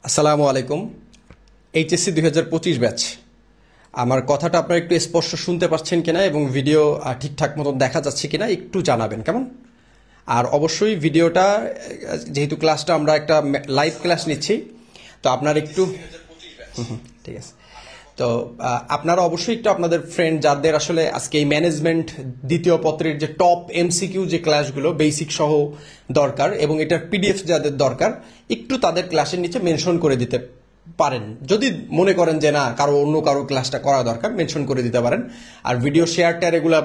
আসসালামু আলাইকুম। HSC 2025 batch. আমার কথাটা আপনারা একটু স্পষ্ট শুনতে পাচ্ছেন কিনা এবং ভিডিও ঠিকঠাক মতো দেখা যাচ্ছে কিনা একটু জানাবেন কেমন। আর অবশ্যই ভিডিওটা যেহেতু ক্লাসটা আমরা একটা লাইভ ক্লাস নিচ্ছি, তো আপনারা একটু ঠিক আছে। তো আপনারা অবশ্যই একটু আপনাদের ফ্রেন্ড যাদের আসলে আজকে এই ম্যানেজমেন্ট দ্বিতীয় পত্রের যে টপ এমসিকিউ যে ক্লাসগুলো বেসিক সহ দরকার এবং এটার পিডিএফ যাদের দরকার একটু তাদের ক্লাসের নিচে মেনশন করে দিতে পারেন। যদি মনে করেন যে না অন্য কারো ক্লাসটা করা দরকার, মেনশন করে দিতে পারেন। আর ভিডিও শেয়ার টেয়ার এগুলা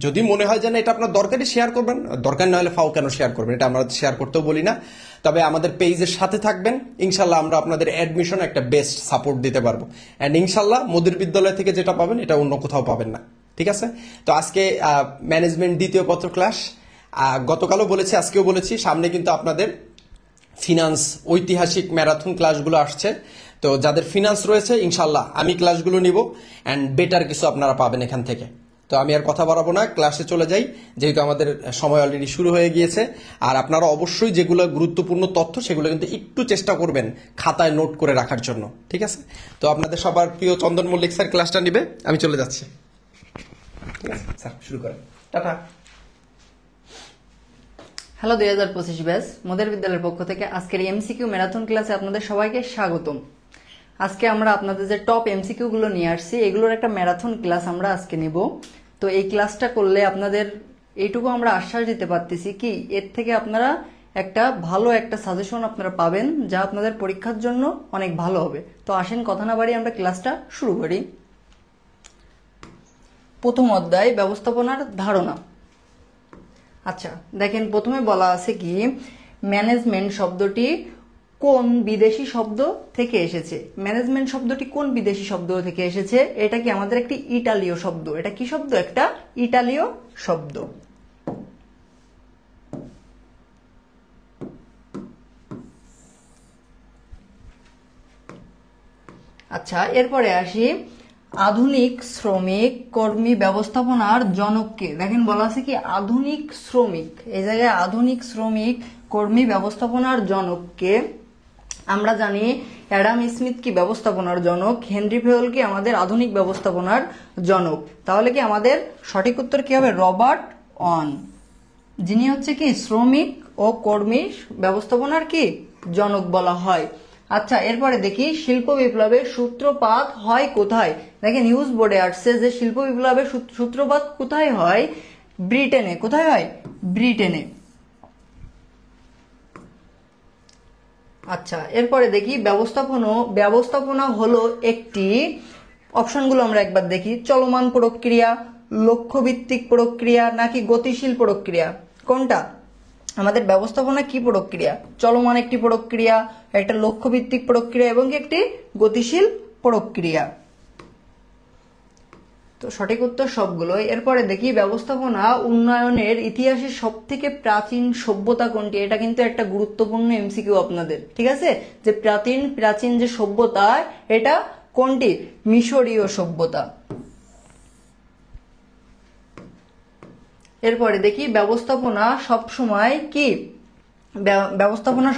যদি মনে হয় যে না এটা আপনার দরকারি শেয়ার করবেন, দরকার না হলে ফাও কেন শেয়ার করবেন, এটা আমরা শেয়ার করতেও বলি না। তবে আমাদের পেজের সাথে থাকবেন, ইনশাল্লাহ আমরা আপনাদের অ্যাডমিশন একটা বেস্ট সাপোর্ট দিতে পারবো। অ্যান্ড ইনশাল্লাহ মোদির বিদ্যালয় থেকে যেটা পাবেন এটা অন্য কোথাও পাবেন না। ঠিক আছে? তো আজকে ম্যানেজমেন্ট দ্বিতীয় পত্র ক্লাস, গতকালও বলেছি আজকেও বলেছি, সামনে কিন্তু আপনাদের ফিনান্স ঐতিহাসিক ম্যারাথন ক্লাসগুলো আসছে। তো যাদের ফিনান্স রয়েছে ইনশাল্লাহ আমি ক্লাসগুলো নিব অ্যান্ড বেটার কিছু আপনারা পাবেন এখান থেকে। তো আমি আর কথা বাড়াবো না, ক্লাসে চলে যাই, যেহেতু আমাদের সময় অলরেডি শুরু হয়ে গিয়েছে। আর আপনারা অবশ্যই যেগুলো গুরুত্বপূর্ণ তথ্য সেগুলো কিন্তু একটু চেষ্টা করবেন খাতায় নোট করে রাখার জন্য। ঠিক আছে? তো আপনাদের সবার প্রিয় চন্দন মল্লিক স্যার ক্লাসটা নিবে, আমি চলে যাচ্ছি। ঠিক আছে স্যার, শুরু করেন। টাটা। হ্যালো 2025 ব্যাচ, মোদের বিদ্যালয়ের পক্ষ থেকে আজকের এমসিকিউ ম্যারাথন ক্লাসে আপনাদের সবাইকে স্বাগতম। আজকে আমরা আপনাদের যে টপ এমসিকিউ গুলো নিয়ে আসছি এগুলোর একটা ম্যারাথন ক্লাস আমরা আজকে নিব। তো এই ক্লাসটা করলে আপনাদের এইটুকু আমরা আশ্বাস দিতে পারতেছি কি এর থেকে আপনারা একটা ভালো একটা সাজেশন আপনারা পাবেন, যা আপনাদের পরীক্ষার জন্য অনেক ভালো হবে। তো আসেন কথা না বাড়িয়ে আমরা ক্লাসটা শুরু করি। প্রথম অধ্যায় ব্যবস্থাপনার ধারণা। আচ্ছা দেখেন, প্রথমে বলা আছে কি ম্যানেজমেন্ট শব্দটি কোন বিদেশি শব্দ থেকে এসেছে। ম্যানেজমেন্ট শব্দটি কোন বিদেশি শব্দ থেকে এসেছে? এটা কি আমাদের একটি ইতালীয় শব্দ। এটা কি শব্দ? একটা ইতালীয় শব্দ। আচ্ছা এরপরে আসি, আধুনিক শ্রমিক কর্মী ব্যবস্থাপনার জনককে। দেখেন বলা আছে কি আধুনিক শ্রমিক, এই জায়গায় আধুনিক শ্রমিক কর্মী ব্যবস্থাপনার জনককে। আমরা জানি অ্যাডাম স্মিথ কি ব্যবস্থাপনার জনক, হেনরি ফেওল কি আমাদের আধুনিক ব্যবস্থাপনার জনক। তাহলে কি আমাদের সঠিক উত্তর কি হবে? রবার্ট অন, যিনি হচ্ছে কি শ্রমিক ও কর্মী ব্যবস্থাপনার কি জনক বলা হয়। আচ্ছা এরপরে দেখি শিল্প বিপ্লবের সূত্রপাত হয় কোথায়। দেখেন নিউজ বোর্ডে আসছে যে শিল্প বিপ্লবের সূত্রপাত কোথায় হয়? ব্রিটেনে। কোথায় হয়? ব্রিটেনে। আচ্ছা এরপরে দেখি ব্যবস্থাপনা হলো একটি, অপশনগুলো আমরা একবার দেখি, চলমান প্রক্রিয়া, লক্ষ্যভিত্তিক প্রক্রিয়া নাকি গতিশীল প্রক্রিয়া। কোনটা? আমাদের ব্যবস্থাপনা কি প্রক্রিয়া? চলমান একটি প্রক্রিয়া, একটা লক্ষ্যভিত্তিক প্রক্রিয়া এবং একটি গতিশীল প্রক্রিয়া। তো সঠিক উত্তর সবগুলোই। এরপরে দেখি ব্যবস্থাপনা উন্নয়নের ইতিহাসে সব থেকে প্রাচীন সভ্যতা কোনটি। এটা কিন্তু একটা গুরুত্বপূর্ণ এমসিকিউ আপনাদের। ঠিক আছে, যে প্রাচীন যে সভ্যতা এটা কোনটি? মিশরীয় সভ্যতা। এরপরে দেখি ব্যবস্থাপনা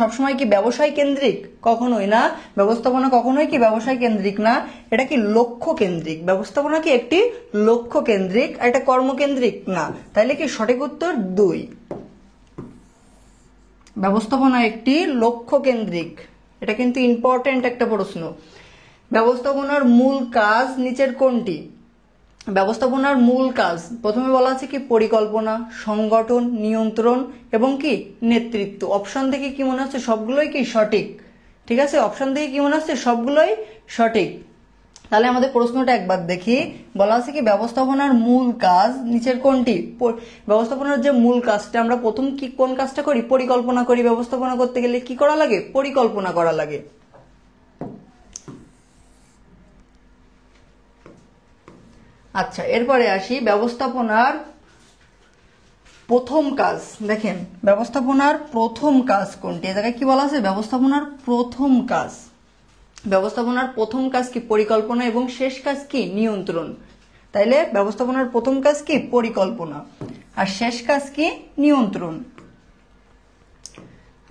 সবসময় কি ব্যবসায় কেন্দ্রিক? কখনোই না। ব্যবস্থাপনা কখনোই কি ব্যবসায় কেন্দ্রিক না, এটা কি লক্ষ্য কেন্দ্রিক। ব্যবস্থাপনা কি একটি লক্ষ্য কেন্দ্রিক, এটা কর্মকেন্দ্রিক না। তাইলে কি সঠিক উত্তর 2। ব্যবস্থাপনা একটি লক্ষ্য কেন্দ্রিক, এটা কিন্তু ইম্পর্টেন্ট একটা প্রশ্ন। ব্যবস্থাপনার মূল কাজ নিচের কোনটি? ব্যবস্থাপনার মূল কাজ প্রথমে বলা আছে কি পরিকল্পনা, সংগঠন, নিয়ন্ত্রণ এবং কি নেতৃত্ব। অপশন থেকে কি মনে হচ্ছে? সবগুলোই কি সঠিক। ঠিক আছে, অপশন থেকে কি মনে হচ্ছে? সবগুলোই সঠিক। তাহলে আমাদের প্রশ্নটা একবার দেখি, বলা আছে কি ব্যবস্থাপনার মূল কাজ নিচের কোনটি? ব্যবস্থাপনার যে মূল কাজটা, আমরা প্রথম কি কোন কাজটা করি? পরিকল্পনা করি। ব্যবস্থাপনা করতে গেলে কি করা লাগে? পরিকল্পনা করা লাগে। আচ্ছা এরপরে আসি ব্যবস্থাপনার প্রথম কাজ। দেখেন ব্যবস্থাপনার প্রথম কাজ কোনটি? এ জায়গায় কি বলা আছে? ব্যবস্থাপনার প্রথম কাজ। ব্যবস্থাপনার প্রথম কাজ কি? পরিকল্পনা এবং শেষ কাজ কি? নিয়ন্ত্রণ। তাইলে ব্যবস্থাপনার প্রথম কাজ কি? পরিকল্পনা, আর শেষ কাজ কি? নিয়ন্ত্রণ।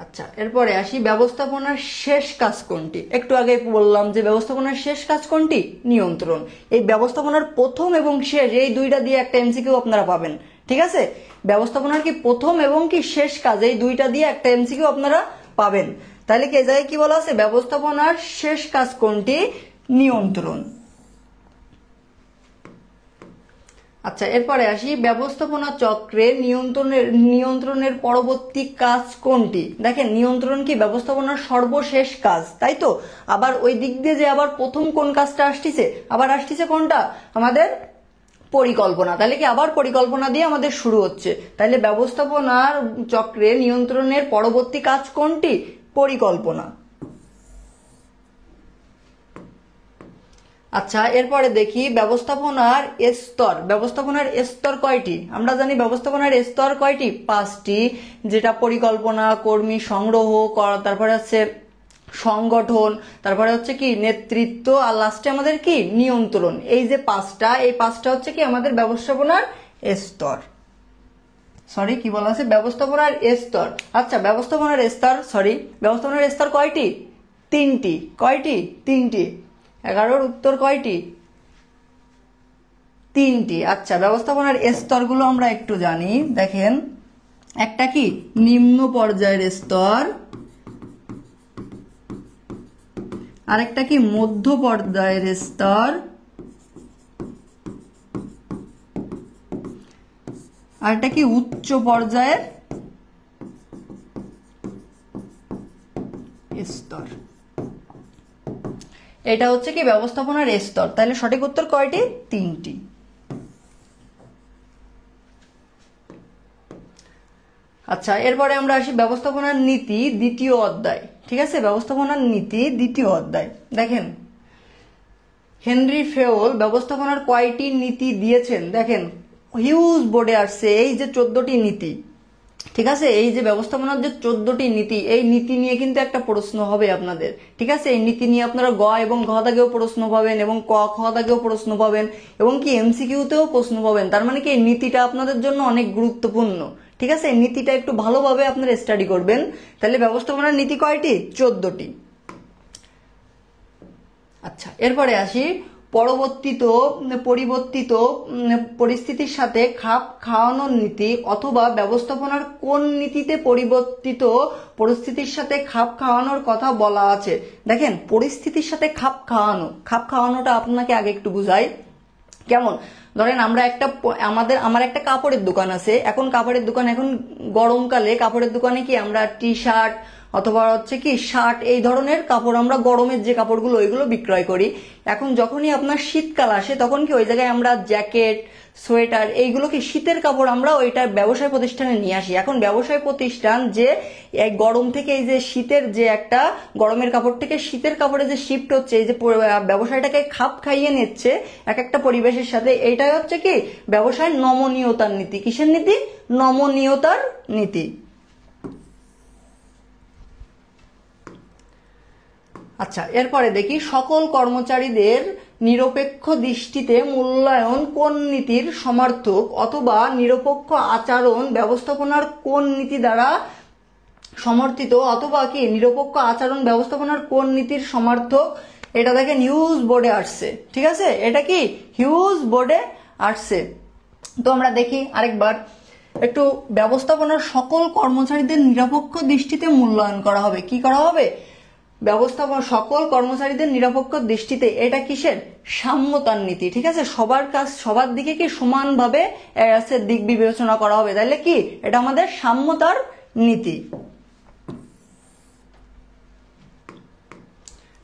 আচ্ছা, এরপরে আসি ব্যবস্থাপনার শেষ কাজ কোনটি। একটু আগে বললাম যে ব্যবস্থাপনার শেষ কাজ কোনটি, নিয়ন্ত্রণ। এই ব্যবস্থাপনার প্রথম এবং শেষ এই দুইটা দিয়ে একটা এমসিকিউ আপনারা পাবেন, ঠিক আছে। ব্যবস্থাপনার কি প্রথম এবং কি শেষ কাজ এই দুইটা দিয়ে একটা এমসিকিউ আপনারা পাবেন। তাহলে কি এই জায়গায় কি বলা আছে, ব্যবস্থাপনার শেষ কাজ কোনটি, নিয়ন্ত্রণ। আচ্ছা, এরপরে আসি ব্যবস্থাপনা চক্রে নিয়ন্ত্রণের পরবর্তী কাজ কোনটি। দেখেন, নিয়ন্ত্রণ কি ব্যবস্থাপনার সর্বশেষ কাজ, তাই তো। আবার ওই দিক দিয়ে যে আবার প্রথম কোন কাজটা আসতেছে, আবার আসতেছে কোনটা, আমাদের পরিকল্পনা। তাহলে কি আবার পরিকল্পনা দিয়ে আমাদের শুরু হচ্ছে। তাহলে ব্যবস্থাপনার চক্রে নিয়ন্ত্রণের পরবর্তী কাজ কোনটি, পরিকল্পনা। আচ্ছা, এরপরে দেখি ব্যবস্থাপনার স্তর। ব্যবস্থাপনার স্তর কয়টি, আমরা জানি ব্যবস্থাপনার স্তর কয়টি, 5টি। যেটা পরিকল্পনা, কর্মী সংগ্রহ, তারপরে হচ্ছে সংগঠন, তারপরে হচ্ছে কি নেতৃত্ব, আর লাস্টে আমাদের কি নিয়ন্ত্রণ। এই যে 5টা, এই 5টা হচ্ছে কি আমাদের ব্যবস্থাপনার স্তর। সরি, কি বলা আছে, ব্যবস্থাপনার স্তর। আচ্ছা, ব্যবস্থাপনার স্তর কয়টি, 3টি। কয়টি, 3টি। 11-র উত্তর কয়টি, 3টি। আচ্ছা, ব্যবস্থাপনার স্তরগুলো আমরা একটু জানি। দেখেন, একটা কি নিম্ন পর্যায়ের স্তর, আরেকটা কি মধ্য পর্যায়ের স্তর, আরেকটা কি উচ্চ পর্যায়ের স্তর। এটা হচ্ছে কি ব্যবস্থাপনার স্তর। তাহলে সঠিক উত্তর কয়টি, 3টি। আচ্ছা, এরপরে আমরা আসি ব্যবস্থাপনার নীতি 2য় অধ্যায়, ঠিক আছে। ব্যবস্থাপনার নীতি 2য় অধ্যায়। দেখেন, হেনরি ফেওল ব্যবস্থাপনার কয়টি নীতি দিয়েছেন। দেখেন, হিউজ বোর্ডে আসছে এই যে 14টি নীতি, ঠিক আছে। এই যে ব্যবস্থাপনার যে 14টি নীতি, এই নীতি নিয়ে কিন্তু একটা প্রশ্ন হবে আপনাদের, ঠিক আছে। এই নীতি নিয়ে আপনারা গ এবং ঘ দাগেও প্রশ্ন পাবেন, এবং ক খ দাগেও প্রশ্ন পাবেন, এবং কি এমসিকিউতেও প্রশ্ন পাবেন। তার মানে কি এই নীতিটা আপনাদের জন্য অনেক গুরুত্বপূর্ণ, ঠিক আছে। এই নীতিটা একটু ভালোভাবে আপনারা স্টাডি করবেন। তাহলে ব্যবস্থাপনার নীতি কয়টি, 14টি। আচ্ছা, এরপরে আসি পরিবর্তিত পরিস্থিতির সাথে খাপ খাওয়ানোর নীতি, অথবা ব্যবস্থাপনার কোন নীতিতে পরিবর্তিত পরিস্থিতির সাথে খাপ খাওয়ানোর কথা বলা আছে। দেখেন, পরিস্থিতির সাথে খাপ খাওয়ানোটা আপনাকে আগে একটু বুঝাই। কেমন, ধরেন আমরা আমার একটা কাপড়ের দোকান আছে। এখন কাপড়ের দোকান, এখন গরমকালে কাপড়ের দোকানে কি আমরা টি শার্ট অথবা হচ্ছে কি শার্ট, এই ধরনের কাপড়, আমরা গরমের যে কাপড়গুলো ওইগুলো বিক্রয় করি। এখন যখনই আপনার শীতকাল আসে, তখন কি ওই জায়গায় আমরা জ্যাকেট, সোয়েটার, এইগুলো কি শীতের কাপড় আমরা ওইটা ব্যবসায় প্রতিষ্ঠানে নিয়ে আসি। এখন ব্যবসায় প্রতিষ্ঠান যে এই গরম থেকে এই যে শীতের যে একটা গরমের কাপড় থেকে শীতের কাপড়ে যে শিফট হচ্ছে, এই যে ব্যবসায়টাকে খাপ খাইয়ে নিচ্ছে এক একটা পরিবেশের সাথে, এইটাই হচ্ছে কি ব্যবসায় নমনীয়তার নীতি। কিসের নীতি, নমনীয়তার নীতি। আচ্ছা, এরপরে দেখি সকল কর্মচারীদের নিরপেক্ষ দৃষ্টিতে মূল্যায়ন কোন নীতির সমর্থক, অথবা নিরপেক্ষ আচরণ ব্যবস্থাপনার কোন নীতি দ্বারা সমর্থিত, অথবা কি নিরপেক্ষ আচরণ ব্যবস্থাপনার কোন নীতির সমর্থক। এটা দেখেন হিউজ বোর্ডে আসছে, ঠিক আছে। এটা কি হিউজ বোর্ডে আসছে। তো আমরা দেখি আরেকবার একটু, ব্যবস্থাপনার সকল কর্মচারীদের নিরপেক্ষ দৃষ্টিতে মূল্যায়ন করা হবে। কি করা হবে, ব্যবস্থাপনা সকল কর্মচারীদের নিরপেক্ষ দৃষ্টিতে। এটা কিসের, সাম্যতার নীতি, ঠিক আছে। সবার দিকে কি সমানভাবে দিক বিবেচনা করা হবে। তাহলে কি এটা আমাদের সাম্যতার নীতি।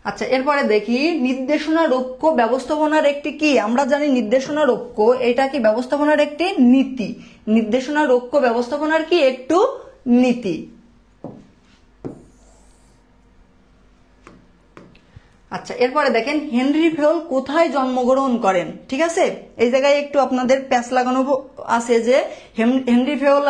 আচ্ছা, এরপরে দেখি নির্দেশনা রক্ষ ব্যবস্থাপনার একটি কি, আমরা জানি নির্দেশনা রক্ষ এটা কি ব্যবস্থাপনার একটি নীতি। নির্দেশনা রক্ষ ব্যবস্থাপনার কি একটু নীতি। আচ্ছা, এরপরে দেখেন হেনরি ফেওল কোথায় জন্মগ্রহণ করেন, ঠিক আছে। এই জায়গায় একটু আপনাদের প্যাচ লাগানো আছে যে হেনরি ফেওল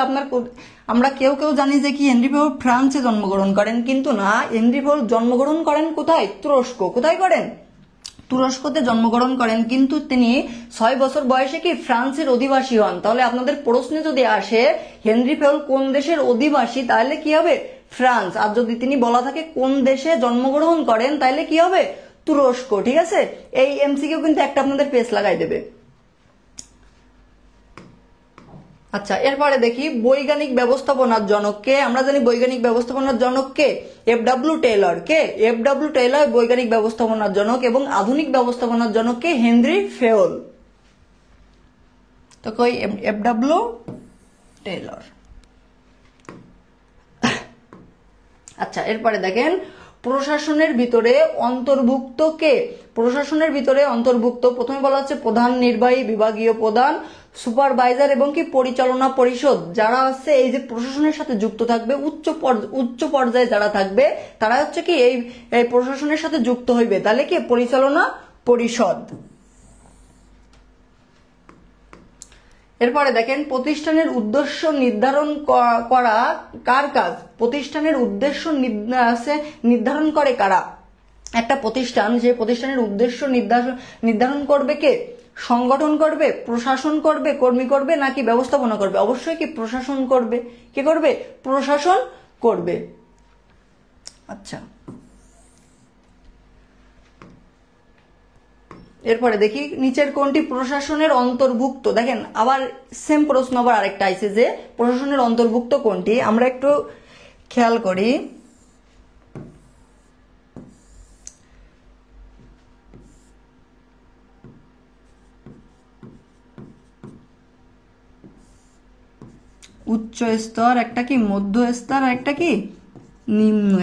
আমরা কেউ জানি যে কি হেনরি ফেওল ফ্রান্সে জন্মগ্রহণ করেন, কিন্তু না, হেনরি ফেওল জন্মগ্রহণ করেন কোথায়, তুরস্ক। কোথায় করেন, তুরস্কতে জন্মগ্রহণ করেন। কিন্তু তিনি 6 বছর বয়সে কি ফ্রান্সের অধিবাসী হন। তাহলে আপনাদের প্রশ্নে যদি আসে হেনরি ফেওল কোন দেশের অধিবাসী, তাহলে কি হবে, ফ্রান্স। আর যদি তিনি বলা থাকে কোন দেশে জন্মগ্রহণ করেন, তাইলে কি হবে? তুরস্ক। ঠিক আছে, এই এমসিকিউ কিন্তু একটা আপনাদের পেজ লাগাই দেবে। আচ্ছা, এরপরে দেখি বৈজ্ঞানিক ব্যবস্থাপনার জনক কে। আমরা জানি বৈজ্ঞানিক ব্যবস্থাপনার জনক কে, এফ.ডব্লিউ. টেইলর। কে? এফ.ডব্লিউ. টেইলর বৈজ্ঞানিক ব্যবস্থাপনার জনক, এবং আধুনিক ব্যবস্থাপনার জনক কে? হেনরি ফেওল। তো কই এফ.ডব্লিউ. টেইলর। আচ্ছা, এরপরে দেখেন প্রশাসনের ভিতরে অন্তর্ভুক্ত কে? প্রশাসনের ভিতরে অন্তর্ভুক্ত, প্রথমে বলা হচ্ছে প্রধান নির্বাহী, বিভাগীয় প্রধান, সুপারভাইজার এবং কি পরিচালনা পরিষদ। যারা আছে এই যে প্রশাসনের সাথে যুক্ত থাকবে, উচ্চ পর্যায়ে যারা থাকবে, তারা হচ্ছে কি এই প্রশাসনের সাথে যুক্ত হইবে, তাহলে কি পরিচালনা পরিষদ। এরপরে দেখেন প্রতিষ্ঠানের উদ্দেশ্য নির্ধারণ করা কার কাজ? প্রতিষ্ঠানের উদ্দেশ্য নির্ধারণ করে কারা? একটা প্রতিষ্ঠান, যে প্রতিষ্ঠানের উদ্দেশ্য নির্ধারণ করবে কে? সংগঠন করবে, প্রশাসন করবে, কর্মী করবে, নাকি ব্যবস্থাপনা করবে? অবশ্যই কি প্রশাসন করবে। কে করবে? প্রশাসন করবে। আচ্ছা, এরপরে দেখি নিচের কোনটি প্রশাসনের অন্তর্ভুক্ত। দেখেন আবার সেম প্রশ্ন আবার আরেকটা আইছে যে প্রশাসনের অন্তর্ভুক্ত কোনটি। আমরা একটু খেয়াল করি। উচ্চ স্তর একটা কি, মধ্য স্তর আর একটা কি নিম্ন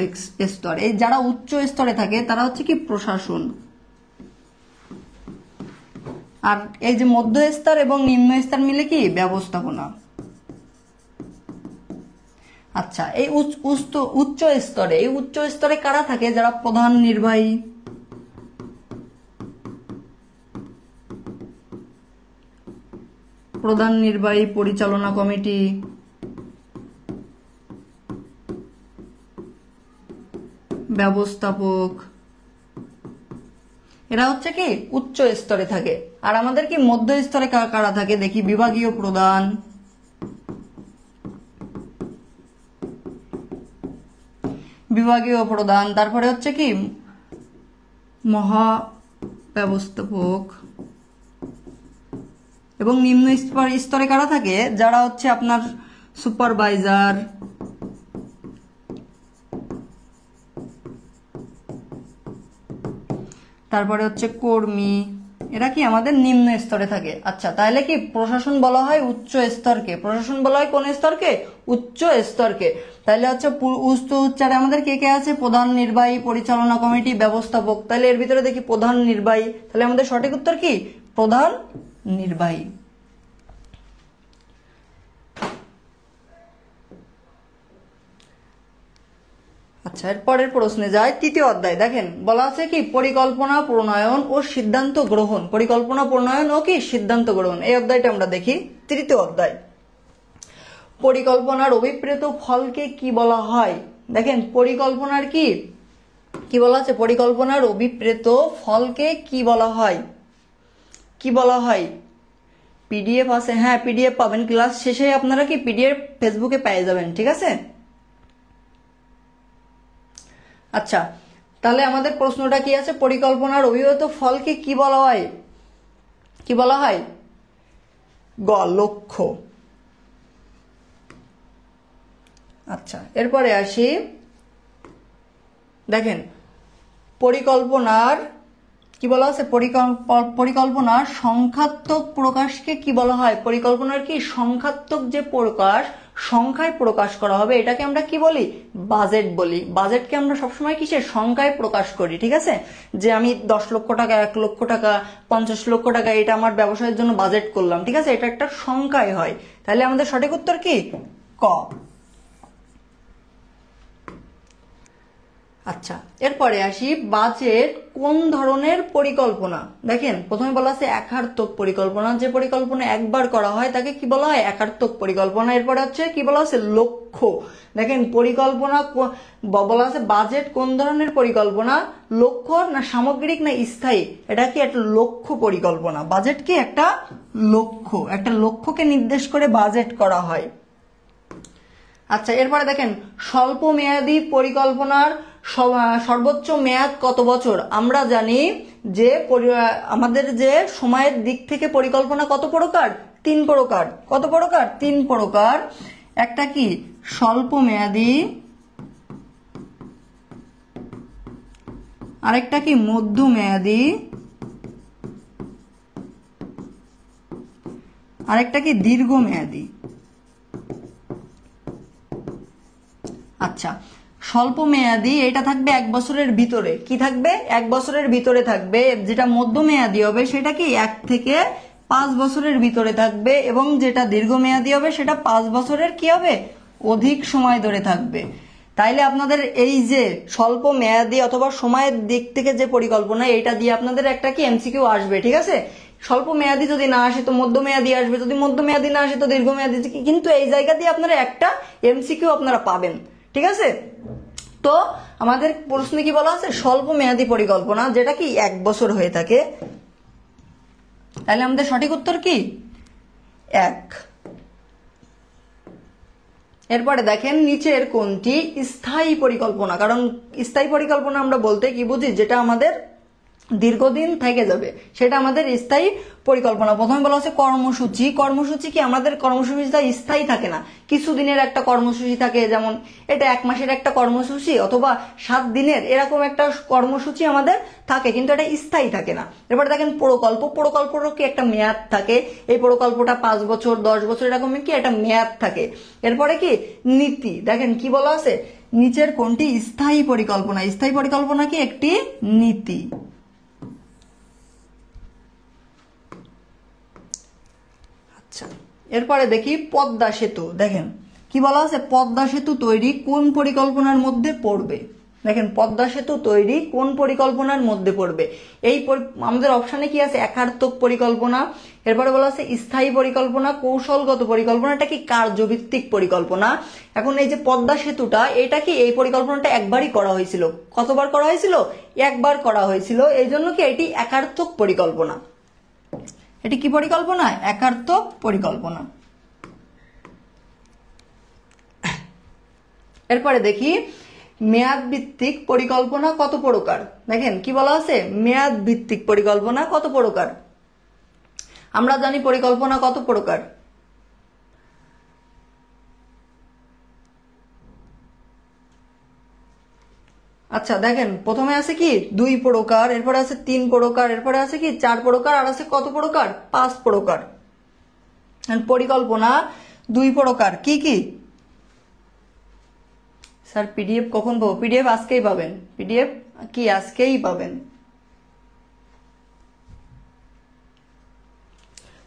স্তর। এই যারা উচ্চ স্তরে থাকে তারা হচ্ছে কি প্রশাসন, আর এই যে মধ্য স্তর এবং নিম্ন স্তর মিলে কি ব্যবস্থাপনা। আচ্ছা, এই উচ্চ স্তরে, এই উচ্চ স্তরে কারা থাকে? যারা প্রধান নির্বাহী, প্রধান নির্বাহী, পরিচালনা কমিটি, ব্যবস্থাপক, এরা হচ্ছে কি উচ্চ স্তরে থাকে। আর আমাদের কি মধ্য স্তরে কারা থাকে? দেখি বিভাগীয় প্রধান, তারপরে হচ্ছে কি মহা ব্যবস্থাপক, এবং নিম্ন স্তরে কারা থাকে? যারা হচ্ছে আপনার সুপারভাইজার, তারপরে হচ্ছে কর্মী, এরা কি আমাদের নিম্ন স্তরে থাকে। আচ্ছা, তাহলে কি প্রশাসন বলা হয় উচ্চ স্তরকে? প্রশাসন বলা হয় কোন স্তরকে? উচ্চ স্তরকে। তাহলে হচ্ছে উচ্চারে আমাদের কে কে আছে? প্রধান নির্বাহী, পরিচালনা কমিটি, ব্যবস্থাপক। তাহলে এর ভিতরে দেখি প্রধান নির্বাহী, তাহলে আমাদের সঠিক উত্তর কি প্রধান নির্বাহী। আচ্ছা, এর পরের প্রশ্নে যায়। তৃতীয় অধ্যায় দেখেন বলা আছে কি পরিকল্পনা প্রণয়ন ও সিদ্ধান্ত গ্রহণ। পরিকল্পনা প্রণয়ন ও কি সিদ্ধান্ত গ্রহণ, এই অধ্যায়টা আমরা দেখি। তৃতীয় অধ্যায়, পরিকল্পনার অভিপ্রেত ফলকে কি বলা হয়? দেখেন পরিকল্পনার কি বলা আছে? পরিকল্পনার অভিপ্রেত ফলকে কি বলা হয়? কি বলা হয়? পিডিএফ আছে, হ্যাঁ পিডিএফ পাবেন, ক্লাস শেষে আপনারা কি পিডিএফ ফেসবুকে পেয়ে যাবেন। ঠিক আছে। আচ্ছা, তাহলে আমাদের প্রশ্নটা কি আছে? পরিকল্পনার অভিপ্রেত ফলকে কি বলা হয়? কি বলা হয়? গ, লক্ষ্য। আচ্ছা, এরপরে আসি। দেখেন পরিকল্পনার কি বলা আছে? পরিকল্পনার সংখ্যাত্মক প্রকাশকে কি বলা হয়? পরিকল্পনার কি সংখ্যাত্মক যে প্রকাশ, সংখ্যায় প্রকাশ করা হবে, এটাকে আমরা কি বলি? বাজেট বলি। বাজেটকে আমরা সবসময় কিসে? সংখ্যায় প্রকাশ করি। ঠিক আছে, যে আমি 10 লক্ষ টাকা, 1 লক্ষ টাকা, 50 লক্ষ টাকা, এটা আমার ব্যবসায়ের জন্য বাজেট করলাম। ঠিক আছে, এটা একটা সংখ্যায় হয়। তাহলে আমাদের সঠিক উত্তর কি ক। আচ্ছা, এরপরে আসি বাজেট কোন ধরনের পরিকল্পনা। দেখেন প্রথমে বলা আছে একার্থক পরিকল্পনা, যে পরিকল্পনা একবার করা হয় তাকে কি বলা হয়? একার্থক পরিকল্পনা। এরপরে হচ্ছে কি বলা আছে? লক্ষ্য। দেখেন পরিকল্পনা বলা আছে বাজেট কোন ধরনের পরিকল্পনা? লক্ষ্য না সামগ্রিক না স্থায়ী? এটা কি একটা লক্ষ্য পরিকল্পনা। বাজেট কি একটা লক্ষ্য, একটা লক্ষ্যকে নির্দেশ করে বাজেট করা হয়। আচ্ছা, এরপরে দেখেন স্বল্প মেয়াদী পরিকল্পনার সর্বোচ্চ মেয়াদ কত বছর? আমরা জানি যে আমাদের যে সময়ের দিক থেকে পরিকল্পনা কত প্রকার? 3 প্রকার। কত প্রকার? 3 প্রকার। একটা কি স্বল্প মেয়াদী, আরেকটা কি মধ্যমেয়াদী, আরেকটা কি দীর্ঘমেয়াদী। আচ্ছা, স্বল্প মেয়াদী এটা থাকবে 1 বছরের ভিতরে। কি থাকবে? 1 বছরের ভিতরে থাকবে। যেটা মধ্যমেয়াদী হবে সেটা কি 1 থেকে 5 বছরের ভিতরে থাকবে, এবং যেটা দীর্ঘমেয়াদী হবে সেটা 5 বছরের কি হবে? অধিক সময় ধরে থাকবে। তাইলে আপনাদের এই যে স্বল্প মেয়াদী অথবা সময়ের দিক থেকে যে পরিকল্পনা, এটা দিয়ে আপনাদের একটা কি এমসিকিউ আসবে, ঠিক আছে? স্বল্প মেয়াদী যদি না আসে তো মধ্যমেয়াদী আসবে, যদি মধ্যমেয়াদী না আসে তো দীর্ঘমেয়াদী, কিন্তু এই জায়গা দিয়ে আপনারা একটা এমসিকিউ আপনারা পাবেন, ঠিক আছে? তো আমাদের প্রশ্নে কি বলা আছে? স্বল্প মেয়াদী পরিকল্পনা, যেটা কি 1 বছর হয়ে থাকে। তাহলে আমাদের সঠিক উত্তর কি? 1। এরপরে দেখেন নিচের কোনটি স্থায়ী পরিকল্পনা? কারণ স্থায়ী পরিকল্পনা আমরা বলতে কি বুঝি? যেটা আমাদের দীর্ঘদিন থেকে যাবে, সেটা আমাদের স্থায়ী পরিকল্পনা। প্রথমে বলা হচ্ছে কর্মসূচি। কর্মসূচি কি? আমাদের কর্মসূচিটা স্থায়ী থাকে না, কিছুদিনের একটা কর্মসূচি থাকে, যেমন এটা 1 মাসের একটা কর্মসূচি অথবা 7 দিনের, এরকম একটা কর্মসূচি আমাদের থাকে, কিন্তু এটা স্থায়ী থাকে না। এরপরে দেখেন প্রকল্প। প্রকল্পেরও কি একটা মেয়াদ থাকে, এই প্রকল্পটা 5 বছর 10 বছর এরকম কি একটা মেয়াদ থাকে। এরপরে কি নীতি। দেখেন কি বলা আছে? নিচের কোনটি স্থায়ী পরিকল্পনা? স্থায়ী পরিকল্পনা কি একটি নীতি। এরপরে দেখি পদ্মা সেতু। দেখেন কি বলা আছে? পদ্মা সেতু তৈরি কোন পরিকল্পনার মধ্যে পড়বে? দেখেন পদ্মা সেতু তৈরি কোন পরিকল্পনার মধ্যে পড়বে? এই আমাদের অপশানে কি আছে? একার্থক পরিকল্পনা। এরপরে বলা আছে স্থায়ী পরিকল্পনা, কৌশলগত পরিকল্পনা, এটা কি কার্যভিত্তিক পরিকল্পনা। এখন এই যে পদ্মা সেতুটা, এটা কি এই পরিকল্পনাটা একবারই করা হয়েছিল। কতবার করা হয়েছিল? একবার করা হয়েছিল। এই জন্য কি এটি একার্থক পরিকল্পনা। এটি কি পরিকল্পনা? একার্থক পরিকল্পনা। এরপরে দেখি মেয়াদ ভিত্তিক পরিকল্পনা কত প্রকার। দেখেন কি বলা আছে? মেয়াদ ভিত্তিক পরিকল্পনা কত প্রকার? আমরা জানি পরিকল্পনা কত প্রকার। আচ্ছা দেখেন প্রথমে আছে কি 2 প্রকার, এরপরে আছে 3 প্রকার, এরপরে আছে কি 4 প্রকার, আর আছে কত প্রকার? 5 প্রকার। পরিকল্পনা 2 প্রকার। কি কি? স্যার পিডিএফ কখন পাবো? পিডিএফ আজকেই পাবেন। পিডিএফ কি আজকেই পাবেন।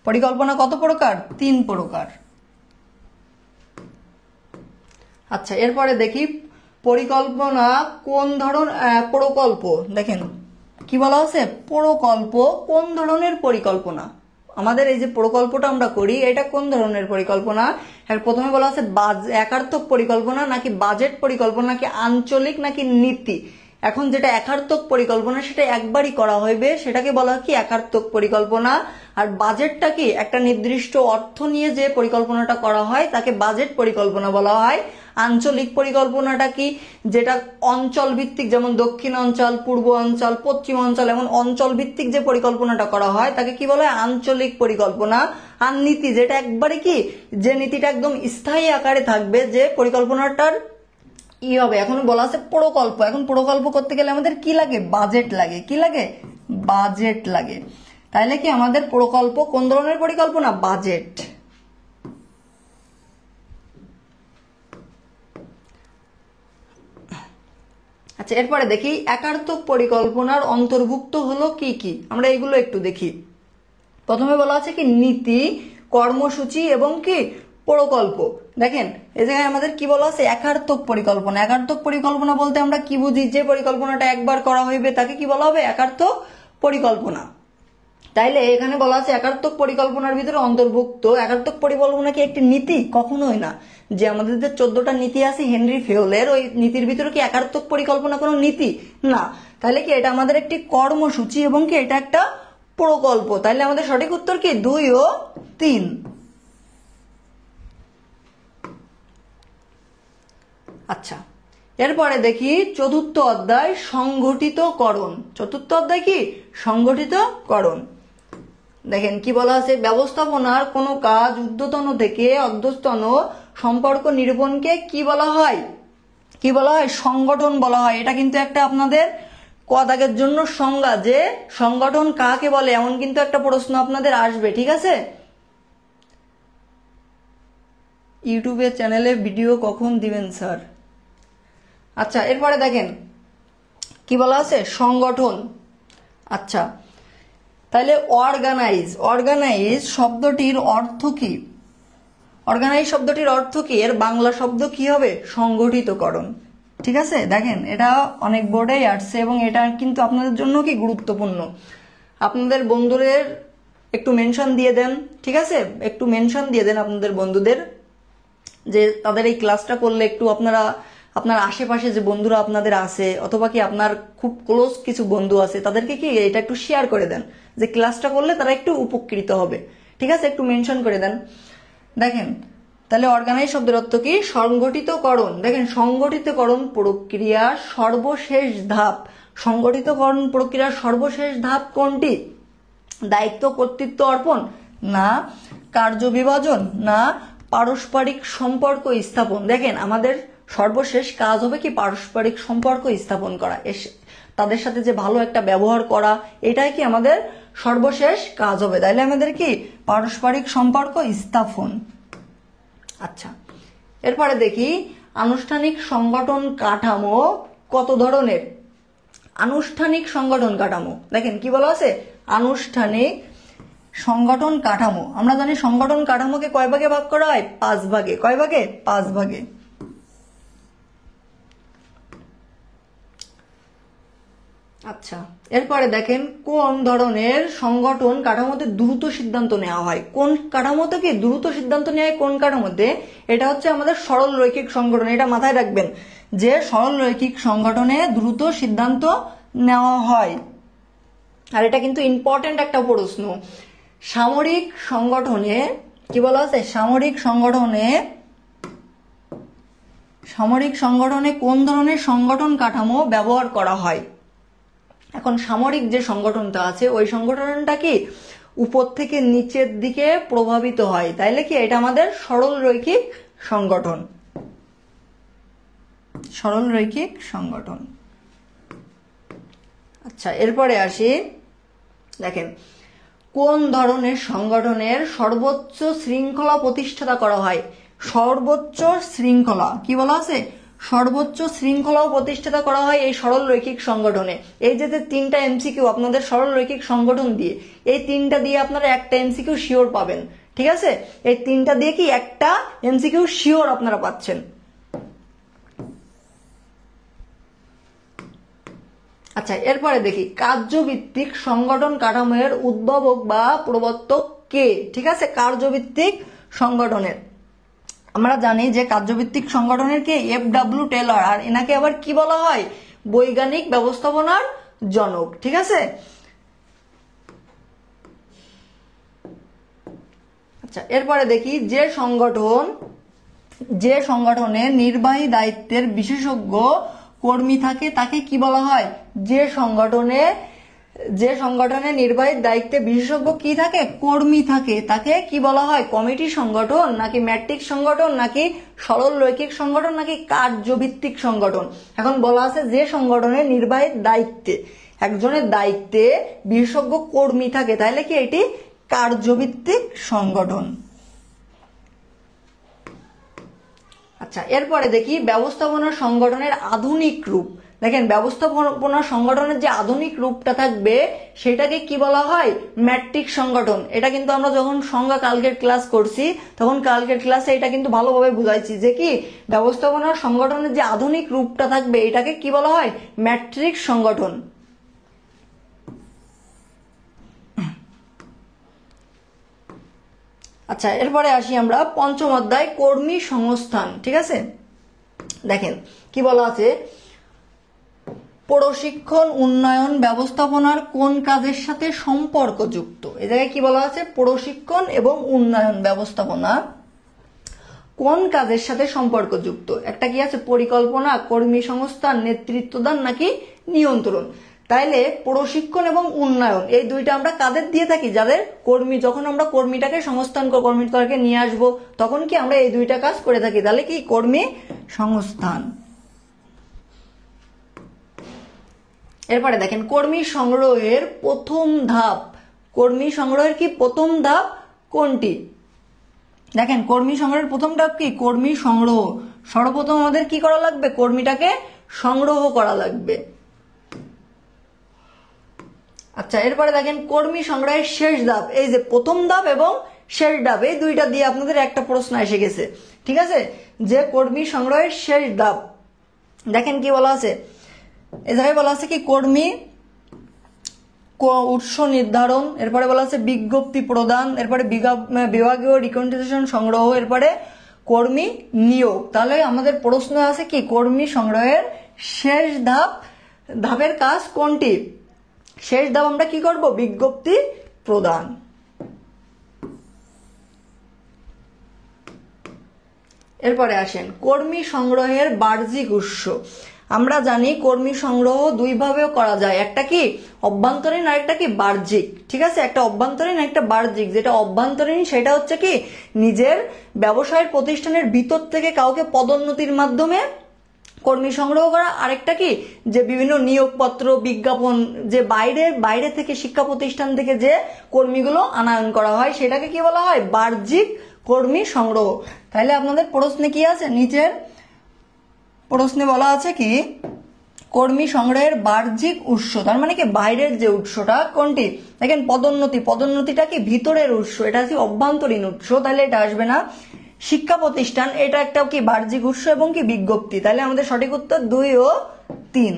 পরিকল্পনা কত প্রকার? 3 প্রকার। আচ্ছা এরপরে দেখি পরিকল্পনা কোন ধরন প্রকল্প। দেখেন কি বলা আছে? প্রকল্প কোন ধরনের পরিকল্পনা? আমাদের এই যে প্রকল্পটা আমরা করি, এটা কোন ধরনের পরিকল্পনা? প্রথমে বলা আছে একার্থক পরিকল্পনা, নাকি বাজেট পরিকল্পনা, নাকি আঞ্চলিক, নাকি নীতি। এখন যেটা একার্থক পরিকল্পনা সেটা একবারই করা হইবে, সেটাকে বলা হয় কি একার্থক পরিকল্পনা। আর বাজেটটা কি একটা নির্দিষ্ট অর্থ নিয়ে যে পরিকল্পনাটা করা হয় তাকে বাজেট পরিকল্পনা বলা হয়। আঞ্চলিক পরিকল্পনাটা কি? যেটা অঞ্চল ভিত্তিক, যেমন দক্ষিণ অঞ্চল, পূর্ব অঞ্চল, পশ্চিম অঞ্চল, এমন অঞ্চল ভিত্তিক যে পরিকল্পনাটা করা হয় তাকে কি বলা হয়? আঞ্চলিক পরিকল্পনা। আর নীতি যেটা একবারে কি, যে নীতিটা একদম স্থায়ী আকারে থাকবে, যে পরিকল্পনাটার কি হবে। এখন বলা আছে প্রকল্প। এখন প্রকল্প করতে গেলে আমাদের কি লাগে? বাজেট লাগে। কি লাগে? বাজেট লাগে। তাইলে কি আমাদের প্রকল্প কোন ধরনের পরিকল্পনা? বাজেট। আচ্ছা এরপরে দেখি একার্থক পরিকল্পনার অন্তর্ভুক্ত হলো কি কি, আমরা এগুলো একটু দেখি। প্রথমে বলা আছে কি নীতি, কর্মসূচি এবং কি প্রকল্প। দেখেন এই জায়গায় আমাদের কি বলা আছে? একার্থক পরিকল্পনা। একার্থক পরিকল্পনা বলতে আমরা কি বুঝি? যে পরিকল্পনাটা একবার করা হইবে তাকে কি বলা হবে? একার্থক পরিকল্পনা। তাইলে এখানে বলা আছে একার্থক পরিকল্পনার ভিতরে অন্তর্ভুক্ত। একার্থক পরিকল্পনা কি একটি নীতি? কখনোই না। যে আমাদের যে 14টা নীতি আছে হেনরি ফেওলের, ওই নীতির ভিতরে কি একার্থক পরিকল্পনা কোনো নীতি না। তাহলে কি এটা আমাদের একটি কর্মসূচি এবং কি এটা একটা প্রকল্প। তাহলে আমাদের সঠিক উত্তর কি 2 ও 3। আচ্ছা, এরপরে দেখি চতুর্থ অধ্যায় সংগঠিতকরণ। চতুর্থ অধ্যায় কি? সংগঠিতকরণ। দেখেন কি বলা আছে, ব্যবস্থাপনার কোনো কাজ ঊর্ধ্বতন থেকে অধস্তন সম্পর্ক নিরূপণকে কি বলা হয়? কি বলা হয়? সংগঠন বলা হয়। এটা কিন্তু একটা আপনাদের ক দাগের জন্য সংজ্ঞা, যে সংগঠন কাকে বলে, এমন কিন্তু একটা প্রশ্ন আপনাদের আসবে, ঠিক আছে? ইউটিউবের চ্যানেলে ভিডিও কখন দিবেন স্যার? আচ্ছা, এরপরে দেখেন কি বলা আছে, সংগঠন। আচ্ছা, তাহলে অর্গানাইজ শব্দটির অর্থ কি? অর্গানাইজ শব্দটির অর্থ কি? এর বাংলা শব্দ কি হবে? সংগঠিতকরণ। ঠিক আছে, দেখেন এটা অনেক বোর্ডেই আসছে এবং এটা কিন্তু আপনাদের জন্য কি গুরুত্বপূর্ণ। আপনাদের বন্ধুদের একটু মেনশন দিয়ে দেন, ঠিক আছে? একটু মেনশন দিয়ে দেন আপনাদের বন্ধুদের, যে তাদের এই ক্লাসটা করলে একটু আপনার আশেপাশে যে বন্ধুরা আপনাদের আছে, অথবা কি আপনার খুব ক্লোজ কিছু বন্ধু আছে, তাদেরকে কি এটা একটু শেয়ার করে দেন, যে ক্লাসটা করলে তারা একটু উপকৃত হবে, ঠিক আছে? একটু মেনশন করে দেন। দেখেন তাহলে অর্গানাইজ শব্দের অর্থ কি? সংগঠিতকরণ। দেখেন সংগঠিতকরণ প্রক্রিয়ার সর্বশেষ ধাপ। সংগঠিতকরণ প্রক্রিয়ার সর্বশেষ ধাপ কোনটি? দায়িত্ব কর্তৃত্ব অর্পণ, না কার্য বিভাজন, না পারস্পরিক সম্পর্ক স্থাপন। দেখেন আমাদের সর্বশেষ কাজ হবে কি? পারস্পরিক সম্পর্ক স্থাপন করা, তাদের সাথে যে ভালো একটা ব্যবহার করা, এটাই কি আমাদের সর্বশেষ কাজ হবে। তাইলে আমাদের কি? পারস্পরিক সম্পর্ক স্থাপন। আচ্ছা, এরপরে দেখি আনুষ্ঠানিক সংগঠন কাঠামো কত ধরনের? আনুষ্ঠানিক সংগঠন কাঠামো, দেখেন কি বলা আছে? আনুষ্ঠানিক সংগঠন কাঠামো। আমরা জানি সংগঠন কাঠামোকে কয় ভাগে ভাগ করা হয়? 5 ভাগে। কয় ভাগে? 5 ভাগে। আচ্ছা, এরপরে দেখেন কোন ধরনের সংগঠন কাঠামোতে দ্রুত সিদ্ধান্ত নেওয়া হয়? কোন কাঠামোতে কি দ্রুত সিদ্ধান্ত নেওয়া হয়? কোন কাঠামোতে? এটা হচ্ছে আমাদের সরল রৈখিক সংগঠন। এটা মাথায় রাখবেন যে সরল রৈখিক সংগঠনে দ্রুত সিদ্ধান্ত নেওয়া হয়। আর এটা কিন্তু ইম্পর্টেন্ট একটা প্রশ্ন। সামরিক সংগঠনে কি বলা আছে? সামরিক সংগঠনে কোন ধরনের সংগঠন কাঠামো ব্যবহার করা হয়? এখন সামরিক যে সংগঠনটা আছে, ওই সংগঠনটা কি উপর থেকে নিচের দিকে প্রভাবিত হয়, তাইলে কি এটা আমাদের সরল রৈখিক সংগঠন। সরল রৈখিক সংগঠন। আচ্ছা, এরপরে আসি, দেখেন কোন ধরনের সংগঠনের সর্বোচ্চ শৃঙ্খলা প্রতিষ্ঠাতা করা হয়? সর্বোচ্চ শৃঙ্খলা কি বলা আছে? সর্বোচ্চ শৃঙ্খলাও প্রতিষ্ঠাতা করা হয় এই সরল রৈখিক সংগঠনে। এই যে 3টা এমসিকিউ আপনাদের সরল রৈখিক সংগঠন দিয়ে, এই 3টা দিয়ে আপনারা একটা এমসিকিউ শিওর পাবেন, ঠিক আছে? এই 3টা দিয়ে কি একটা এমসিকিউ শিওর আপনারা পাচ্ছেন। আচ্ছা, এরপরে দেখি কার্যভিত্তিক সংগঠন কাঠামোর উদ্ভাবক বা প্রবর্তক কে? ঠিক আছে, কার্যভিত্তিক সংগঠনের আমরা জানি যে কার্যভিত্তিক সংগঠনের কে? FW Taylor. আর এনাকে আবার কি বলা হয়? বৈজ্ঞানিক ব্যবস্থাপনার জনক, ঠিক আছে? আচ্ছা, এরপরে দেখি যে সংগঠনে নির্বাহী দায়িত্বের বিশেষজ্ঞ কর্মী থাকে তাকে কি বলা হয়? যে সংগঠনে নির্বাহী দায়িত্বে বিশেষজ্ঞ কি থাকে? কর্মী থাকে, তাকে কি বলা হয়? কমিটি সংগঠন, নাকি ম্যাট্রিক্স সংগঠন, নাকি সরল রৈখিক সংগঠন, নাকি কার্যভিত্তিক সংগঠন? এখন বলা আছে যে সংগঠনে নির্বাহী দায়িত্বে, একজনের দায়িত্বে বিশেষজ্ঞ কর্মী থাকে, তাহলে কি এটি কার্যভিত্তিক সংগঠন। আচ্ছা, এরপরে দেখি ব্যবস্থাপনা সংগঠনের আধুনিক রূপ। দেখেন ব্যবস্থাপনা সংগঠনের যে আধুনিক রূপটা থাকবে সেটাকে কি বলা হয়? ম্যাট্রিক্স সংগঠন। এটা কিন্তু আমরা যখন সংজ্ঞা কালকের ক্লাস করছি, তখন কালকের ক্লাসে এটা কিন্তু ভালোভাবে বুঝাইছি যে কি ব্যবস্থাপনা সংগঠনের যে আধুনিক রূপটা থাকবে এটাকে কি বলা হয়? ম্যাট্রিক্স সংগঠন। আচ্ছা, এরপরে আসি আমরা পঞ্চম অধ্যায় কর্মী সংস্থান, ঠিক আছে? দেখেন কি বলা আছে, প্রশিক্ষণ উন্নয়ন ব্যবস্থাপনার কোন কাজের সাথে সম্পর্কযুক্ত? এই জায়গায় কি বলা আছে? প্রশিক্ষণ এবং উন্নয়ন ব্যবস্থাপনা কোন কাজের সাথে সম্পর্কযুক্ত? একটা কি আছে, পরিকল্পনা, কর্মী সংস্থান, নেতৃত্বদান নাকি নিয়ন্ত্রণ? তাইলে প্রশিক্ষণ এবং উন্নয়ন এই দুইটা আমরা কাদের দিয়ে থাকি? যাদের কর্মী, যখন আমরা কর্মীটাকে সংস্থান কর্মীটাকে নিয়ে আসব তখন কি আমরা এই দুইটা কাজ করে থাকি। তাহলে কি কর্মী সংস্থান। এরপরে দেখেন কর্মী সংগ্রহের প্রথম ধাপ, কর্মী সংগ্রহের কি প্রথম ধাপ কোনটি? দেখেন কর্মী সংগ্রহের প্রথম ধাপ কি? কর্মী সংগ্রহ। সর্বপ্রথম আমাদের কি করা লাগবে? কর্মীটাকে সংগ্রহ করা লাগবে। আচ্ছা, এরপরে দেখেন কর্মী সংগ্রহের শেষ ধাপ, এই যে প্রথম ধাপ এবং শেষ ধাপ এই দুইটা দিয়ে আপনাদের একটা প্রশ্ন এসে গেছে, ঠিক আছে, যে কর্মী সংগ্রহের শেষ ধাপ দেখেন কি বলা আছে, এই জায়গায় বলা আছে কি কর্মী উৎস নির্ধারণ, এরপরে বলা আছে বিজ্ঞপ্তি প্রদান, এরপরে বিভাগীয় রিকন্ডিশন সংগ্রহ, এরপরে কর্মী নিয়োগ। তাহলে আমাদের প্রশ্ন আছে কি কর্মী সংগ্রহের শেষ ধাপের কাজ কোনটি? শেষ ধাপ আমরা কি করব? বিজ্ঞপ্তি প্রদান। এরপরে আসেন কর্মী সংগ্রহের বাহ্যিক উৎস। আমরা জানি কর্মী সংগ্রহ দুই ভাবেও করা যায়, একটা কি অভ্যন্তরীণ আর একটা কি বাহ্যিক, ঠিক আছে, একটা অভ্যন্তরীণ একটা বাহ্যিক। যেটা অভ্যন্তরীণ সেটা হচ্ছে কি নিজের ব্যবসায়ের প্রতিষ্ঠানের ভিতর থেকে কাউকে পদোন্নতির মাধ্যমে কর্মী সংগ্রহ করা, আরেকটা কি যে বিভিন্ন নিয়োগপত্র বিজ্ঞাপন যে বাইরে থেকে শিক্ষা প্রতিষ্ঠান থেকে যে কর্মীগুলো আনয়ন করা হয় সেটাকে কি বলা হয়? বাহ্যিক কর্মী সংগ্রহ। তাহলে আপনাদের প্রশ্নে কি আছে, নিচের প্রশ্নে বলা আছে কি কর্মী সংগ্রহের বাহ্যিক উৎস, তার মানে কি বাইরের যে উৎসটা কোনটি? দেখেন পদোন্নতিটা কি ভিতরের উৎস, এটা কি অভ্যন্তরীণ উৎস, তাহলে এটা আসবে না। শিক্ষা প্রতিষ্ঠান এটা একটা কি বাহ্যিক উৎস এবং কি বিজ্ঞপ্তি। তাহলে আমাদের সঠিক উত্তর 2 ও 3।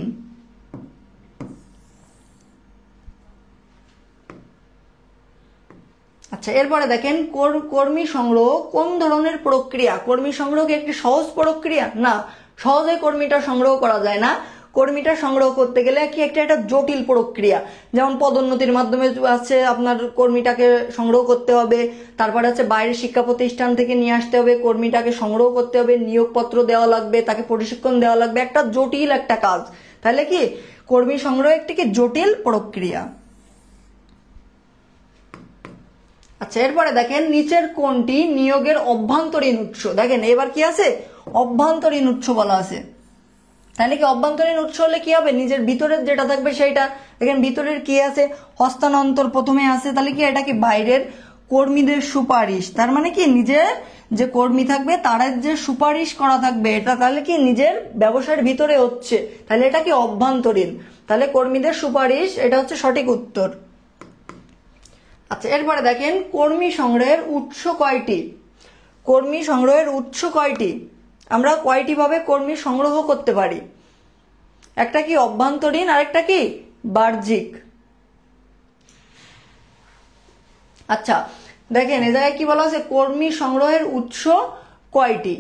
আচ্ছা, এরপরে দেখেন কর্মী সংগ্রহ কোন ধরনের প্রক্রিয়া? কর্মী সংগ্রহ কি একটি সহজ প্রক্রিয়া? না, সহজে কর্মীটা সংগ্রহ করা যায় না। কর্মীটা সংগ্রহ করতে গেলে কি একটা জটিল প্রক্রিয়া, যেমন পদোন্নতির মাধ্যমে আছে আপনার কর্মীটাকে সংগ্রহ করতে হবে, তারপরে আছে বাইরের শিক্ষা প্রতিষ্ঠান থেকে নিয়ে আসতে হবে, কর্মীটাকে সংগ্রহ করতে হবে, নিয়োগপত্র দেওয়া লাগবে, তাকে প্রশিক্ষণ দেওয়া লাগবে, একটা জটিল একটা কাজ। তাহলে কি কর্মী সংগ্রহ একটি কি জটিল প্রক্রিয়া। আচ্ছা, এরপরে দেখেন নিচের কোনটি নিয়োগের অভ্যন্তরীণ উৎস? দেখেন এবার কি আছে, অভ্যন্তরীণ উৎস বলা আছে। তাহলে কি অভ্যন্তরীণ উৎস হলে কি হবে? নিজের ভিতরের যেটা থাকবে সেইটা। দেখেন ভিতরের কি আছে, হস্তান্তর প্রথমে আছে, তাহলে কি এটা কি বাইরের কর্মীদের সুপারিশ, তার মানে কি নিজের যে কর্মী থাকবে তাদের যে সুপারিশ করা থাকবে এটা তাহলে কি নিজের ব্যবসার ভিতরে হচ্ছে, তাহলে এটা কি অভ্যন্তরীণ। তাহলে কর্মীদের সুপারিশ এটা হচ্ছে সঠিক উত্তর। আচ্ছা, এরপরে দেখেন কর্মী সংগ্রহের উৎস কয়টি? কর্মী সংগ্রহের উৎস কয়টি? আমরা কয়টি ভাবে কর্মী সংগ্রহ করতে পারি? একটা কি অভ্যন্তরীণ আর একটা কি বাহ্যিক। আচ্ছা, দেখেন এই জায়গায় কি বলা আছে, কর্মী সংগ্রহের উৎস কয়টি?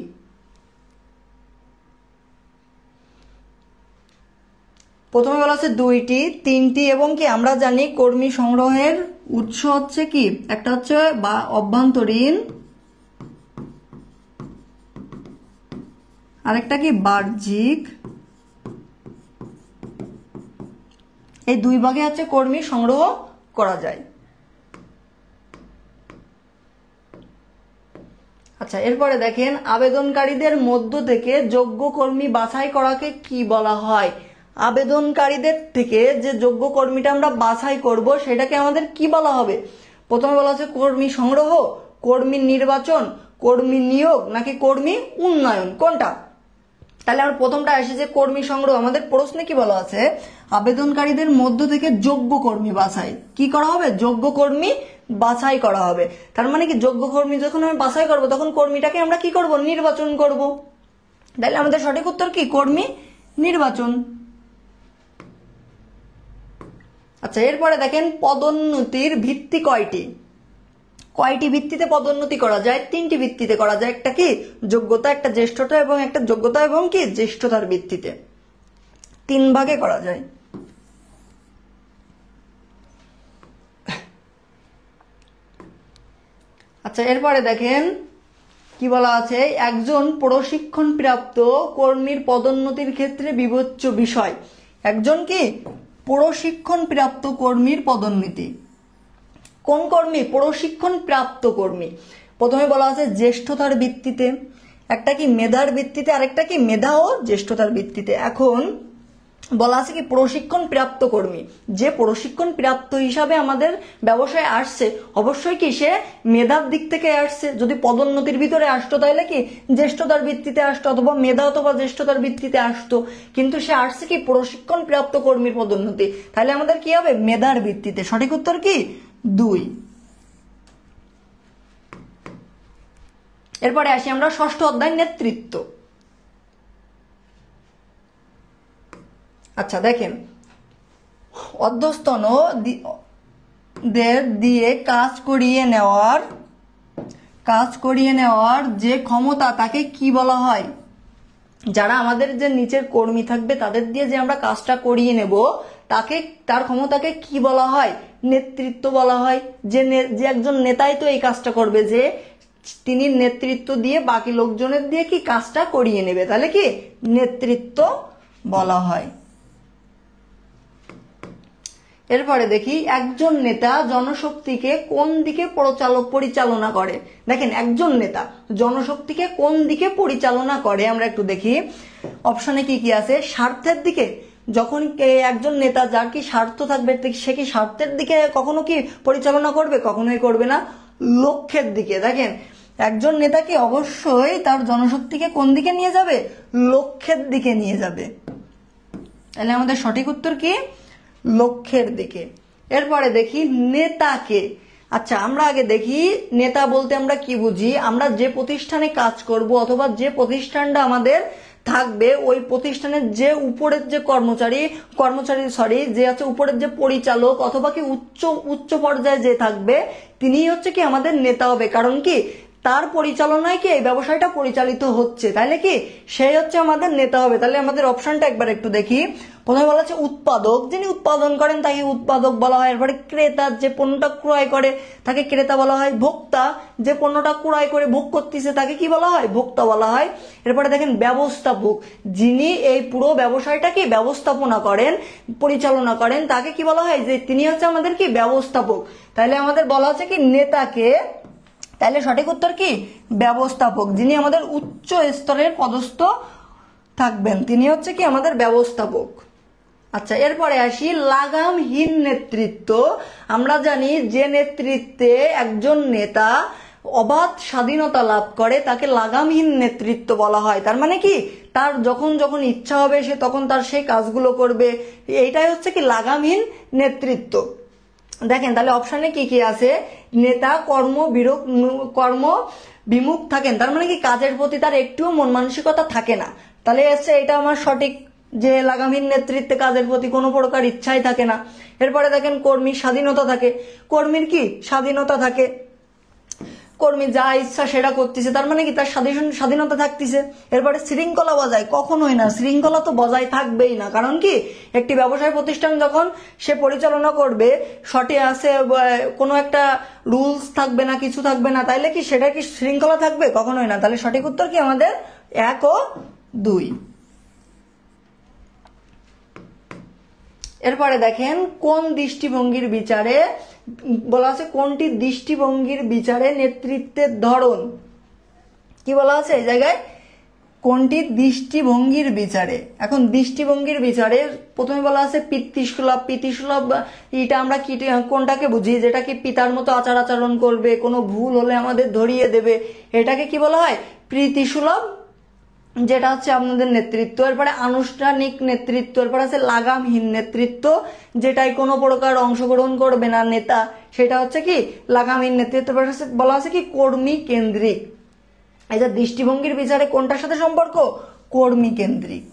প্রথমে বলা আছে 2টি, 3টি এবং কি আমরা জানি কর্মী সংগ্রহের উৎস হচ্ছে কি একটা হচ্ছে বা অভ্যন্তরীণ, আরেকটা কি বাহ্যিক। এই দুই ভাগে হচ্ছে কর্মী সংগ্রহ করা যায়। আচ্ছা, এরপরে দেখেন আবেদনকারীদের মধ্য থেকে যোগ্য কর্মী বাছাই করাকে কি বলা হয়? আবেদনকারীদের থেকে যে যোগ্য কর্মীটা আমরা বাছাই করব সেটাকে আমাদের কি বলা হবে? প্রথমে বলা হচ্ছে কর্মী সংগ্রহ, কর্মী নির্বাচন, কর্মী নিয়োগ নাকি কর্মী উন্নয়ন, কোনটা? তাহলে আমরা প্রথমটা আসি যে কর্মী সংগ্রহ। আমাদের প্রশ্নে কি বলা আছে, আবেদনকারীদের মধ্য থেকে যোগ্য কর্মী বাছাই কি করা হবে? যোগ্য কর্মী বাছাই করা হবে। তার মানে কি যোগ্য কর্মী যখন আমি বাছাই করব তখন কর্মীটাকে আমরা কি করব? নির্বাচন করব। তাহলে আমাদের সঠিক উত্তর কি কর্মী নির্বাচন। আচ্ছা, এরপরে দেখেন পদোন্নতির ভিত্তি কয়টি? কয়টি ভিত্তিতে পদোন্নতি করা যায়? 3টি ভিত্তিতে করা যায়, একটা কি যোগ্যতা, একটা জ্যেষ্ঠতা এবং একটা যোগ্যতা এবং কি জ্যেষ্ঠতার ভিত্তিতে 3 ভাগে করা যায়। আচ্ছা, এরপরে দেখেন কি বলা আছে, একজন প্রশিক্ষণ প্রাপ্ত কর্মীর পদোন্নতির ক্ষেত্রে বিবেচ্য বিষয়। একজন কি প্রশিক্ষণ প্রাপ্ত কর্মীর পদোন্নতি। কোন কর্মী? প্রশিক্ষণ প্রাপ্ত কর্মী। প্রথমে বলা আছে জ্যেষ্ঠতার ভিত্তিতে, একটা কি মেধার ভিত্তিতে, আরেকটা কি মেধা ও জ্যেষ্ঠতার ভিত্তিতে। এখন বলা আছে কি প্রশিক্ষণ প্রাপ্ত কর্মী, যে প্রশিক্ষণ প্রাপ্ত হিসাবে আমাদের ব্যবসায় আসছে অবশ্যই কি সে মেধার দিক থেকে আসছে। যদি পদোন্নতির ভিতরে আসতো তাহলে কি জ্যেষ্ঠতার ভিত্তিতে আসতো, অথবা মেধা অথবা জ্যেষ্ঠতার ভিত্তিতে আসতো, কিন্তু সে আসছে কি প্রশিক্ষণ প্রাপ্ত কর্মীর পদোন্নতি, তাহলে আমাদের কি হবে মেধার ভিত্তিতে। সঠিক উত্তর কি 2। এরপরে আসি আমরা ষষ্ঠ অধ্যায় নেতৃত্ব। আচ্ছা দেখেন, অধ্যস্তনদের দিয়ে কাজ করিয়ে নেওয়ার যে ক্ষমতা তাকে কি বলা হয়? যারা আমাদের যে নিচের কর্মী থাকবে তাদের দিয়ে যে আমরা কাজটা করিয়ে নেব তার ক্ষমতাকে কি বলা হয়? নেতৃত্ব বলা হয়। যে একজন নেতাই তো এই কাজটা করবে, যে তিনি নেতৃত্ব দিয়ে বাকি লোকজনের দিয়ে কি কাজটা করিয়ে নেবে, তাহলে কি নেতৃত্ব বলা হয়। এরপরে দেখি একজন নেতা জনশক্তিকে কোন দিকে পরিচালনা করে। দেখেন একজন নেতা জনশক্তিকে কোন দিকে পরিচালনা করে আমরা একটু দেখি। অপশনে কি কি আছে? স্বার্থের দিকে। যখন একজন নেতা যার কি স্বার্থ থাকবে সে কি স্বার্থের দিকে কখনো কি পরিচালনা করবে? কখনোই করবে না। লক্ষ্যের দিকে। দেখেন একজন নেতা কি অবশ্যই তার জনশক্তিকে কোন দিকে নিয়ে যাবে? লক্ষ্যের দিকে নিয়ে যাবে। তাহলে আমাদের সঠিক উত্তর কি লক্ষ্যের দিকে। এরপরে দেখি নেতাকে। আচ্ছা আমরা আগে দেখি নেতা বলতে আমরা কি বুঝি। আমরা যে প্রতিষ্ঠানে কাজ করব অথবা যে প্রতিষ্ঠানটা আমাদের থাকবে ওই প্রতিষ্ঠানের যে উপরের যে যে আছে উপরের যে পরিচালক অথবা কি উচ্চ পর্যায়ে যে থাকবে তিনিই হচ্ছে কি আমাদের নেতা হবে। কারণ কি তার পরিচালনায় কি এই ব্যবসায়টা পরিচালিত হচ্ছে, তাহলে কি সেই হচ্ছে আমাদের নেতা হবে। তাহলে আমাদের অপশনটা একবার একটু দেখি। প্রথমে বলা হচ্ছে উৎপাদক, যিনি উৎপাদন করেন তাকে উৎপাদক বলা হয়। এরপরে ক্রেতা, যে পণ্যটা ক্রয় করে তাকে ক্রেতা বলা হয়। ভোক্তা, যে পণ্যটা ক্রয় করে ভোগ করতেছে তাকে কি বলা হয়? ভোক্তা বলা হয়। এরপরে দেখেন ব্যবস্থাপক, যিনি এই পুরো ব্যবসায়টাকে ব্যবস্থাপনা করেন পরিচালনা করেন তাকে কি বলা হয়? যে তিনি হচ্ছে আমাদের কি ব্যবস্থাপক। তাহলে আমাদের বলা হচ্ছে কি নেতাকে, তাহলে সঠিক উত্তর কি ব্যবস্থাপক। যিনি আমাদের উচ্চ স্তরের পদস্থ থাকবেন তিনি হচ্ছে কি আমাদের ব্যবস্থাপক। আচ্ছা এরপরে আসি লাগামহীন নেতৃত্ব। আমরা জানি যে নেতৃত্বে একজন নেতা অবাধ স্বাধীনতা লাভ করে তাকে লাগামহীন নেতৃত্ব বলা হয়। তার মানে কি তার যখন ইচ্ছা হবে সে তখন তার সেই কাজগুলো করবে, এইটাই হচ্ছে কি লাগামহীন নেতৃত্ব। দেখেন তাহলে অপশানে কি কি আছে? নেতা কর্ম বিমুখ থাকেন, তার মানে কি কাজের প্রতি তার একটুও মন মানসিকতা থাকে না। তাহলে এসে এটা আমার সঠিক, যে লাগামহীন নেতৃত্বে কাজের প্রতি কোনো প্রকার ইচ্ছাই থাকে না। এরপরে দেখেন কর্মীর স্বাধীনতা থাকে। কর্মীর কি স্বাধীনতা থাকে, কর্মী যা ইচ্ছা সেটা করতেছে, তার মানে কি তার স্বাধীনতা থাকতেছে। এরপরে শৃঙ্খলা বজায়, কখনোই না, শৃঙ্খলা তো বজায় থাকবেই না। কারণ কি একটি ব্যবসায় প্রতিষ্ঠান যখন সে পরিচালনা করবে সঠিক আছে কোনো একটা রুলস থাকবে না, কিছু থাকবে না, তাইলে কি সেটা কি শৃঙ্খলা থাকবে? কখনোই না। তাহলে সঠিক উত্তর কি আমাদের 1 ও 2। এরপরে দেখেন কোন দৃষ্টিভঙ্গির বিচারে বলা আছে, কোনটি দৃষ্টিভঙ্গির বিচারে নেতৃত্বের ধরন, কি বলা আছে এই জায়গায়? কোনটি দৃষ্টিভঙ্গির বিচারে। এখন দৃষ্টিভঙ্গির বিচারে প্রথমে বলা আছে পিতৃসুলভ। এটা আমরা কি কোনটাকে বুঝি? যেটা কি পিতার মতো আচার আচরণ করবে, কোনো ভুল হলে আমাদের ধরিয়ে দেবে, এটাকে কি বলা হয়? প্রীতিসুলভ, যেটা হচ্ছে আপনাদের নেতৃত্ব। এরপরে আনুষ্ঠানিক নেতৃত্ব। এরপরে আছে লাগামহীন নেতৃত্ব, যেটাই কোনো প্রকার অংশগ্রহণ করবে না নেতা, সেটা হচ্ছে কি লাগামহীন নেতৃত্ব। বলা আছে কি কর্মী কেন্দ্রিক। এই যে দৃষ্টিভঙ্গির বিচারে কোনটার সাথে সম্পর্ক? কর্মী কেন্দ্রিক।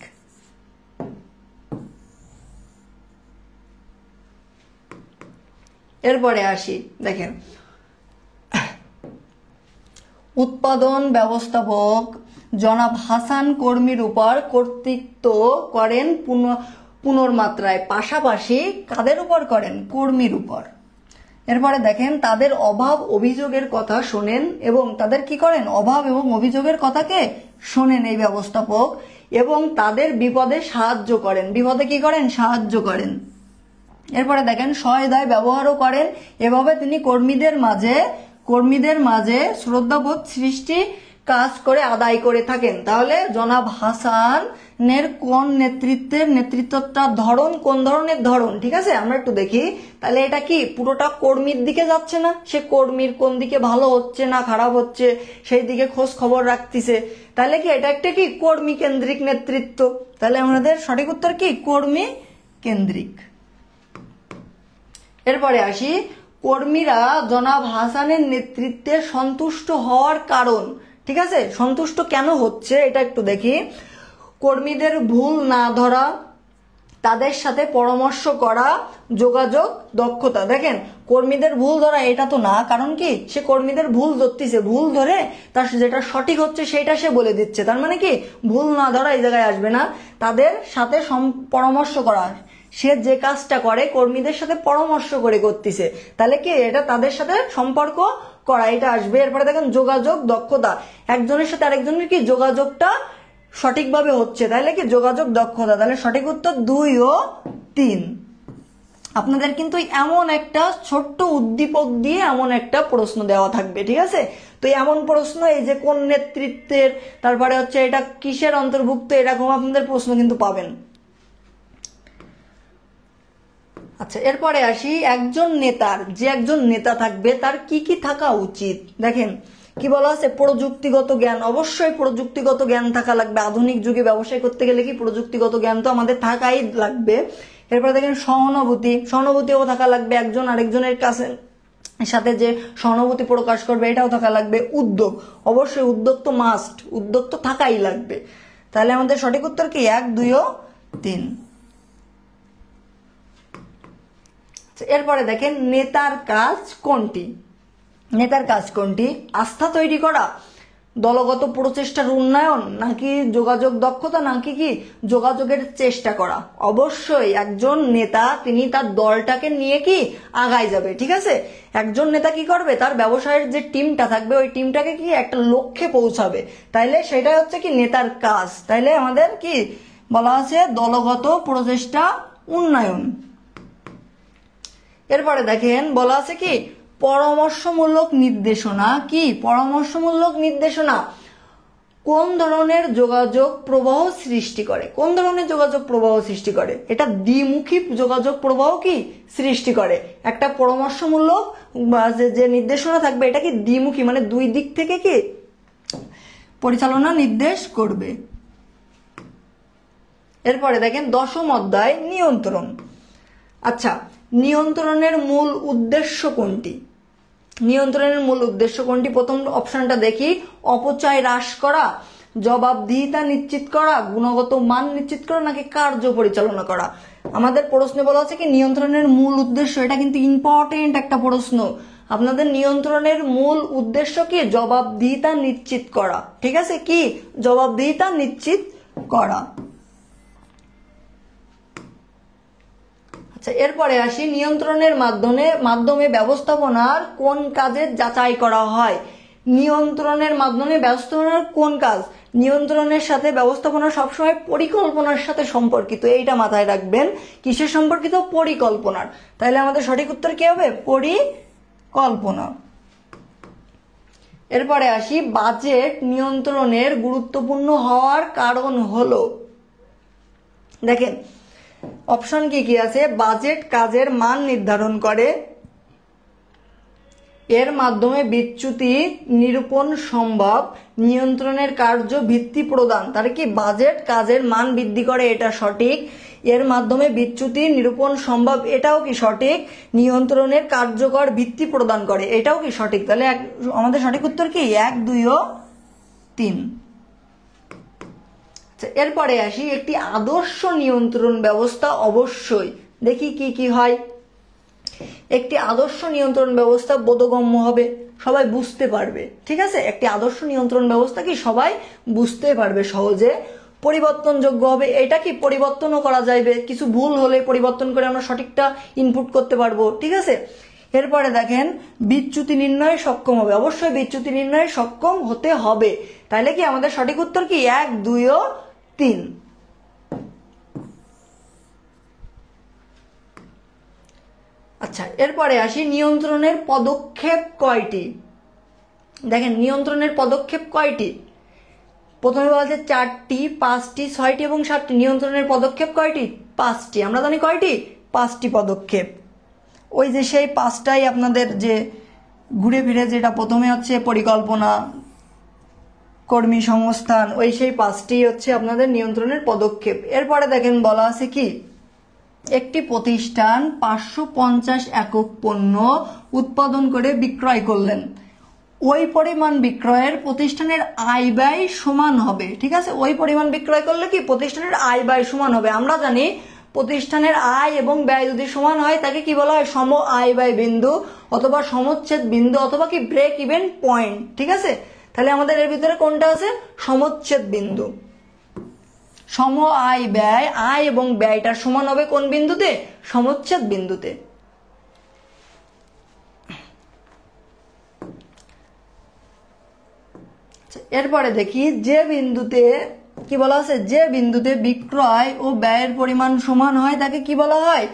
এরপরে আসি, দেখেন উৎপাদন ব্যবস্থাপক জনাব হাসান কর্মীর উপর কর্তৃত্ব করেন পুনর্মাত্রায়, পাশাপাশি কাদের উপর করেন? কর্মীর উপর। এরপরে দেখেন তাদের অভাব অভিযোগের কথা শোনেন এবং তাদের কি করেন, অভাব এবং অভিযোগের কথাকে শোনেন এই ব্যবস্থাপক, এবং তাদের বিপদে সাহায্য করেন। বিপদে কি করেন, সাহায্য করেন। এরপরে দেখেন সহায়তায় ব্যবহারও করেন। এভাবে তিনি কর্মীদের মাঝে শ্রদ্ধাবোধ সৃষ্টি কাজ করে আদায় করে থাকেন। তাহলে জনাব হাসানের নেতৃত্বটার ধরন কোন ধরনের ধরন, ঠিক আছে, আমরা একটু দেখি। তাহলে এটা কি পুরোটা কর্মীর দিকে যাচ্ছে না, সে কর্মীর কোন দিকে ভালো হচ্ছে না খারাপ হচ্ছে সেই দিকে খোঁজ খবর রাখতেছে। তাহলে কি এটা একটা কি কর্মী কেন্দ্রিক নেতৃত্ব। তাহলে আমাদের সঠিক উত্তর কি কর্মী কেন্দ্রিক। এরপরে আসি কর্মীরা জনাব হাসানের নেতৃত্বে সন্তুষ্ট হওয়ার কারণ, ঠিক আছে, সন্তুষ্ট কেন হচ্ছে এটা একটু দেখি। কর্মীদের ভুল না ধরা, তাদের সাথে পরামর্শ করা, যোগাযোগ দক্ষতা। দেখেন কর্মীদের ভুল ধরা এটা তো না, কারণ কি সে কর্মীদের ভুল ধরতেছে, ভুল ধরে তার যেটা সঠিক হচ্ছে সেটা সে বলে দিচ্ছে। তার মানে কি ভুল না ধরা এই জায়গায় আসবে না। তাদের সাথে পরামর্শ করা, সে যে কাজটা করে কর্মীদের সাথে পরামর্শ করে করতেছে, তাহলে কি এটা তাদের সাথে সম্পর্ক করা, এটা আসবে। এরপরে দেখেন যোগাযোগ দক্ষতা, একজনের সাথে আরেকজনের কি যোগাযোগটা সঠিকভাবে হচ্ছে, তাহলে কি যোগাযোগ দক্ষতা। তাহলে সঠিক উত্তর 2 ও 3। আপনাদের কিন্তু এমন একটা ছোট্ট উদ্দীপক দিয়ে এমন একটা প্রশ্ন দেওয়া থাকবে, ঠিক আছে। তো এমন প্রশ্ন এই যে কোন নেতৃত্বের, তারপরে হচ্ছে এটা কিসের অন্তর্ভুক্ত, এরকম আপনাদের প্রশ্ন কিন্তু পাবেন। আচ্ছা এরপরে আসি একজন নেতা থাকবে তার কি কি থাকা উচিত। দেখেন কি বলা আছে, প্রযুক্তিগত জ্ঞান, অবশ্যই প্রযুক্তিগত জ্ঞান থাকা লাগবে। আধুনিক যুগে ব্যবসায় করতে গেলে কি প্রযুক্তিগত জ্ঞান তো আমাদের থাকাই লাগবে। এরপরে দেখেন সহানুভূতিও থাকা লাগবে, একজন আরেকজনের কাছে সাথে যে সহানুভূতি প্রকাশ করবে এটাও থাকা লাগবে। উদ্যোগ, অবশ্যই উদ্যোগ তো মাস্ট, উদ্যোগ তো থাকাই লাগবে। তাহলে আমাদের সঠিক উত্তর কি 1, 2 ও 3। এরপরে দেখেন নেতার কাজ কোনটি, আস্থা তৈরি করা, দলগত প্রচেষ্টার উন্নয়ন, নাকি যোগাযোগ দক্ষতা, নাকি কি যোগাযোগের চেষ্টা করা। অবশ্যই একজন নেতা তিনি তার দলটাকে নিয়ে কি আগায় যাবে, ঠিক আছে। একজন নেতা কি করবে, তার ব্যবসায়ের যে টিমটা থাকবে ওই টিমটাকে কি একটা লক্ষ্যে পৌঁছাবে, তাইলে সেটা হচ্ছে কি নেতার কাজ। তাইলে আমাদের কি বলা আছে দলগত প্রচেষ্টা উন্নয়ন। এরপরে দেখেন বলা আছে কি পরামর্শমূলক নির্দেশনা কোন ধরনের যোগাযোগ প্রবাহ সৃষ্টি করে, এটা দ্বিমুখী যোগাযোগ প্রবাহ কি সৃষ্টি করে। একটা পরামর্শমূলক যে নির্দেশনা থাকবে এটা কি দ্বিমুখী, মানে দুই দিক থেকে কি পরিচালনা নির্দেশ করবে। এরপরে দেখেন 10ম অধ্যায় নিয়ন্ত্রণ। আচ্ছা নিয়ন্ত্রণের মূল উদ্দেশ্য কোনটি? প্রথম অপশনটা দেখি, অপচয় হ্রাস করা, জবাবদিহিতা নিশ্চিত করা, গুণগত মান নিশ্চিত করা, নাকি কার্য পরিচালনা করা। আমাদের প্রশ্নে বলা আছে কি নিয়ন্ত্রণের মূল উদ্দেশ্য, এটা কিন্তু ইম্পর্টেন্ট একটা প্রশ্ন। আপনাদের নিয়ন্ত্রণের মূল উদ্দেশ্য কি জবাবদিহিতা নিশ্চিত করা, ঠিক আছে, কি জবাবদিহিতা নিশ্চিত করা। এরপরে আসি নিয়ন্ত্রণের মাধ্যমে ব্যবস্থাপনার কোন কাজের যাচাই করা হয়। নিয়ন্ত্রণের মাধ্যমে ব্যবস্থাপনার কোন কাজ, নিয়ন্ত্রণের সাথে ব্যবস্থাপনা সবসময় পরিকল্পনার সাথে সম্পর্কিত, এইটা মাথায় রাখবেন। কিসের সম্পর্কিত? পরিকল্পনার। তাহলে আমাদের সঠিক উত্তর কি হবে? পরিকল্পনা। এরপরে আসি বাজেট নিয়ন্ত্রণের গুরুত্বপূর্ণ হওয়ার কারণ হলো, দেখেন অপশন কি কি আছে, বাজেট কাজের মান নির্ধারণ করে, এর মাধ্যমে বিচ্যুতি নিরূপণ সম্ভব, নিয়ন্ত্রণের কার্য ভিত্তি প্রদান। তার কি বাজেট কাজের মান বৃদ্ধি করে, এটা সঠিক। এর মাধ্যমে বিচ্যুতি নিরূপণ সম্ভব, এটাও কি সঠিক। নিয়ন্ত্রণের কার্যকর ভিত্তি প্রদান করে, এটাও কি সঠিক। তাহলে আমাদের সঠিক উত্তর কি 1, 2 ও 3। এরপরে আসি একটি আদর্শ নিয়ন্ত্রণ ব্যবস্থা অবশ্যই দেখি কি কি হয়। একটি আদর্শ নিয়ন্ত্রণ ব্যবস্থা বোধগম্য হবে, সবাই বুঝতে পারবে, ঠিক আছে। একটি আদর্শ নিয়ন্ত্রণ ব্যবস্থা কি সবাই বুঝতে পারবে সহজে। পরিবর্তনযোগ্য হবে, এটা কি পরিবর্তনও করা যাবে, কিছু ভুল হলে পরিবর্তন করে আমরা সঠিকটা ইনপুট করতে পারবো, ঠিক আছে। এরপরে দেখেন বিচ্যুতি নির্ণয়ে সক্ষম হবে, অবশ্যই বিচ্যুতি নির্ণয়ে সক্ষম হতে হবে। তাহলে কি আমাদের সঠিক উত্তর কি 1, 2 ও 3। আচ্ছা, এরপরে আসি নিয়ন্ত্রণের পদক্ষেপ কয়টি। দেখেন নিয়ন্ত্রণের পদক্ষেপ কয়টি, প্রথমে বলা আছে 4টি, 5টি, 6টি এবং 7টি। নিয়ন্ত্রণের পদক্ষেপ কয়টি? 5টি। আমরা জানি কয়টি? 5টি পদক্ষেপ। ওই যে সেই 5টাই আপনাদের যে ঘুরে ফিরে যেটা প্রথমে হচ্ছে পরিকল্পনা, কর্মী সংস্থান, ওই সেই 5টি হচ্ছে আপনাদের নিয়ন্ত্রণের পদক্ষেপ। এরপরে দেখেন বলা আছে কি, একটি প্রতিষ্ঠান 550 একক পণ্য উৎপাদন করে বিক্রয় করলেন, ওই পরিমাণ বিক্রয়ের প্রতিষ্ঠানের আয় ব্যয় সমান হবে। ঠিক আছে, ওই পরিমাণ বিক্রয় করলে কি প্রতিষ্ঠানের আয় ব্যয় সমান হবে। আমরা জানি প্রতিষ্ঠানের আয় এবং ব্যয় যদি সমান হয় তাকে কি বলা হয়? সম আয় ব্যয় বিন্দু অথবা সমচ্ছেদ বিন্দু অথবা কি ব্রেক ইভেন পয়েন্ট। ঠিক আছে, তাহলে আমাদের এর ভিতরে কোনটা আছে? সমচ্ছেদ বিন্দু। সম আয় ব্যয়, আয় এবং ব্যয়টা সমান হবে কোন বিন্দুতে? সমচ্ছেদ বিন্দুতে। এরপরে দেখি যে বিন্দুতে কি বলা আছে, যে বিন্দুতে বিক্রয় ও ব্যয়ের পরিমাণ সমান হয় তাকে কি বলা হয়?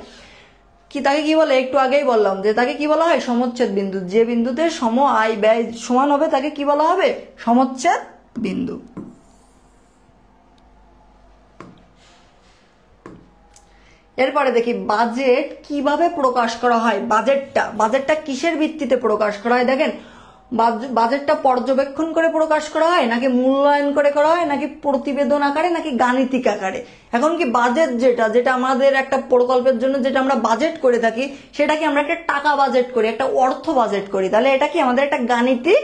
তাকে কি বলে? একটু আগেই বললাম যে তাকে কি বলা হয়? সমচ্ছেদ বিন্দু। যে বিন্দুতে সম আয় ব্যয় সমান হবে তাকে কি বলা হবে? সমচ্ছেদ বিন্দু। এরপরে দেখি বাজেট কিভাবে প্রকাশ করা হয়। বাজেটটা কিসের ভিত্তিতে প্রকাশ করা হয়? দেখেন বাজেটটা পর্যবেক্ষণ করে প্রকাশ করা হয়, নাকি মূল্যায়ন করে করা হয়, নাকি প্রতিবেদন আকারে, নাকি গাণিতিক আকারে। এখন কি বাজেট যেটা আমাদের একটা প্রকল্পের জন্য যেটা আমরা বাজেট করে থাকি, সেটা কি আমরা একটা টাকা বাজেট করি, একটা অর্থ বাজেট করি, তাহলে এটা কি আমাদের একটা গাণিতিক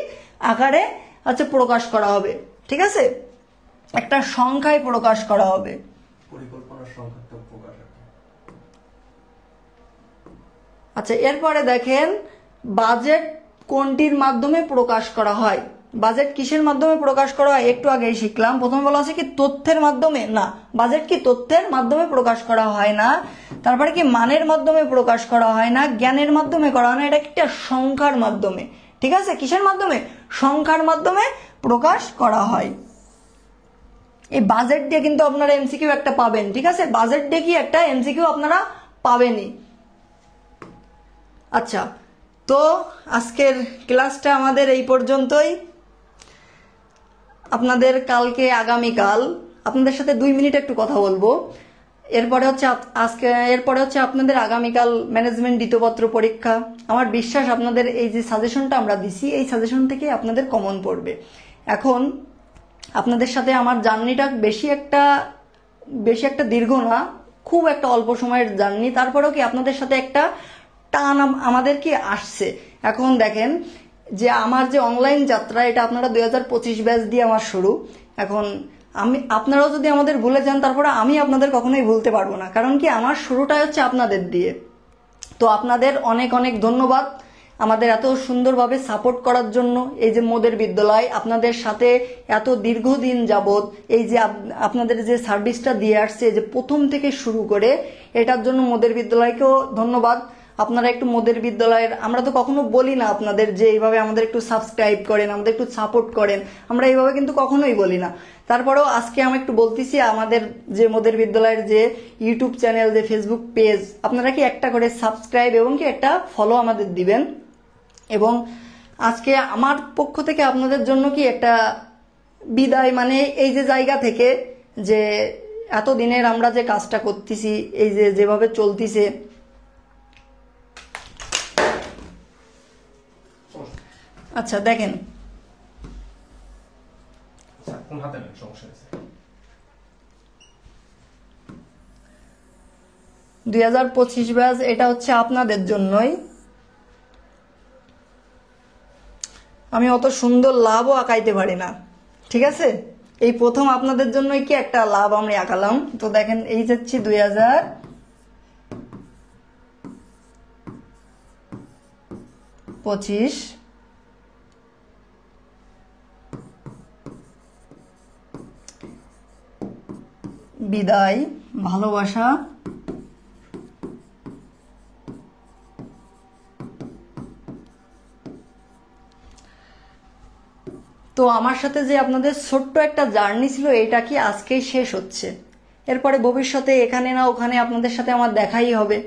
আকারে হচ্ছে প্রকাশ করা হবে। ঠিক আছে, একটা সংখ্যায় প্রকাশ করা হবে। পরিকল্পনার সংখ্যাটা প্রকাশ। আচ্ছা, এরপরে দেখেন বাজেট কোনটির মাধ্যমে প্রকাশ করা হয়। বাজেট কিসের মাধ্যমে প্রকাশ করা হয়? একটু আগেই শিখলাম। প্রথমে বলা আছে কি তথ্যের মাধ্যমে। না, বাজেট কি তথ্যের মাধ্যমে প্রকাশ করা হয় না। তারপরে কি মানের মাধ্যমে প্রকাশ করা হয় না, জ্ঞানের মাধ্যমে করা হয় না, এটা একটা সংখ্যার মাধ্যমে। ঠিক আছে, কিসের মাধ্যমে? সংখ্যার মাধ্যমে প্রকাশ করা হয়। এই বাজেট দিয়ে কিন্তু আপনারা এমসিকিউ একটা পাবেন। ঠিক আছে, বাজেট দিয়ে কি একটা এমসিকিউ আপনারা পাবেনই। আচ্ছা, তো আজকের ক্লাসটা আমাদের এই পর্যন্তই। আপনাদের আগামীকাল আপনাদের সাথে 2 মিনিট একটু কথা বলবো। এরপরে হচ্ছে আপনাদের আগামীকাল ম্যানেজমেন্ট দ্বিতীয়পত্র পরীক্ষা। আমার বিশ্বাস আপনাদের এই যে সাজেশনটা আমরা দিছি, এই সাজেশন থেকে আপনাদের কমন পড়বে। এখন আপনাদের সাথে আমার জার্নিটা বেশি একটা দীর্ঘ না, খুব একটা অল্প সময়ের জার্নি। তারপরেও কি আপনাদের সাথে একটা টান আমাদের কি আসছে। এখন দেখেন যে আমার যে অনলাইন যাত্রা, এটা আপনারা 2025 ব্যাচ দিয়ে আমার শুরু। এখন আপনারাও যদি আমাদের ভুলে যান, তারপরে আমি আপনাদের কখনোই ভুলতে পারবো না। কারণ কি আমার শুরুটা হচ্ছে আপনাদের দিয়ে। তো আপনাদের অনেক অনেক ধন্যবাদ আমাদের এত সুন্দরভাবে সাপোর্ট করার জন্য। এই যে মোদের বিদ্যালয় আপনাদের সাথে এত দীর্ঘদিন যাবত এই যে আপনাদের যে সার্ভিসটা দিয়ে আসছে, যে প্রথম থেকে শুরু করে, এটার জন্য মোদের বিদ্যালয়কেও ধন্যবাদ। আপনারা একটু মোদের বিদ্যালয়ের, আমরা তো কখনো বলি না আপনাদের যে এইভাবে আমাদের একটু সাবস্ক্রাইব করেন, আমাদের একটু সাপোর্ট করেন, আমরা এইভাবে কিন্তু কখনোই বলি না। তারপরেও আজকে আমি একটু বলতেছি, আমাদের যে মোদের বিদ্যালয়ের যে ইউটিউব চ্যানেল, যে ফেসবুক পেজ, আপনারা কি একটা করে সাবস্ক্রাইব এবং কি একটা ফলো আমাদের দিবেন। এবং আজকে আমার পক্ষ থেকে আপনাদের জন্য কি একটা বিদায়, মানে এই যে জায়গা থেকে যে এতদিনের আমরা যে কাজটা করতেছি, এই যে যেভাবে চলতেছে। আচ্ছা দেখেন, কোন হাতে নেন, সমস্যা আছে। 2025 ব্যাচ এটা হচ্ছে আপনাদের জন্যই। আমি অত সুন্দর লাভও আঁকাইতে পারি না। ঠিক আছে, এই প্রথম আপনাদের জন্যই কি একটা লাভ আমি আঁকালাম। তো দেখেন এই যাচ্ছি 2025 বিদায়, ভালোবাসা, তো আমার সাথে যে আপনাদের ছোট্ট একটা জার্নি ছিল, এটা কি আজকেই শেষ হচ্ছে। এরপরে ভবিষ্যতে এখানে না ওখানে আপনাদের সাথে আমার দেখাই হবে,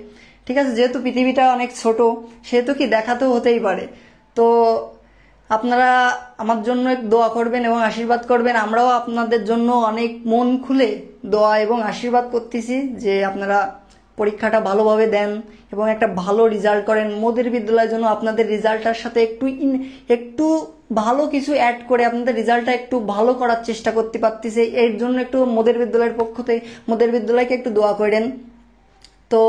ঠিক আছে। যেহেতু পৃথিবীটা অনেক ছোট, সেহেতু কি দেখা তো হতেই পারে। তো আপনারা আমার জন্য এক দোয়া করবেন এবং আশীর্বাদ করবেন। আমরাও আপনাদের জন্য অনেক মন খুলে দোয়া এবং আশীর্বাদ করতেছি যে আপনারা পরীক্ষাটা ভালোভাবে দেন এবং একটা ভালো রেজাল্ট করেন। মোদের বিদ্যালয়ের জন্য আপনাদের রেজাল্টটার সাথে একটু ভালো কিছু অ্যাড করে আপনাদের রেজাল্টটা একটু ভালো করার চেষ্টা করতে পারতেছে। এর জন্য একটু মোদের বিদ্যালয়ের পক্ষ থেকে মোদের বিদ্যালয়কে একটু দোয়া করেন। তো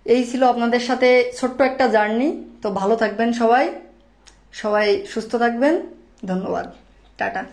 এই ছিল আপনাদের সাথে ছোট্ট একটা জার্নি। তো ভালো থাকবেন সবাই, সবাই সুস্থ থাকবেন। ধন্যবাদ, টাটা।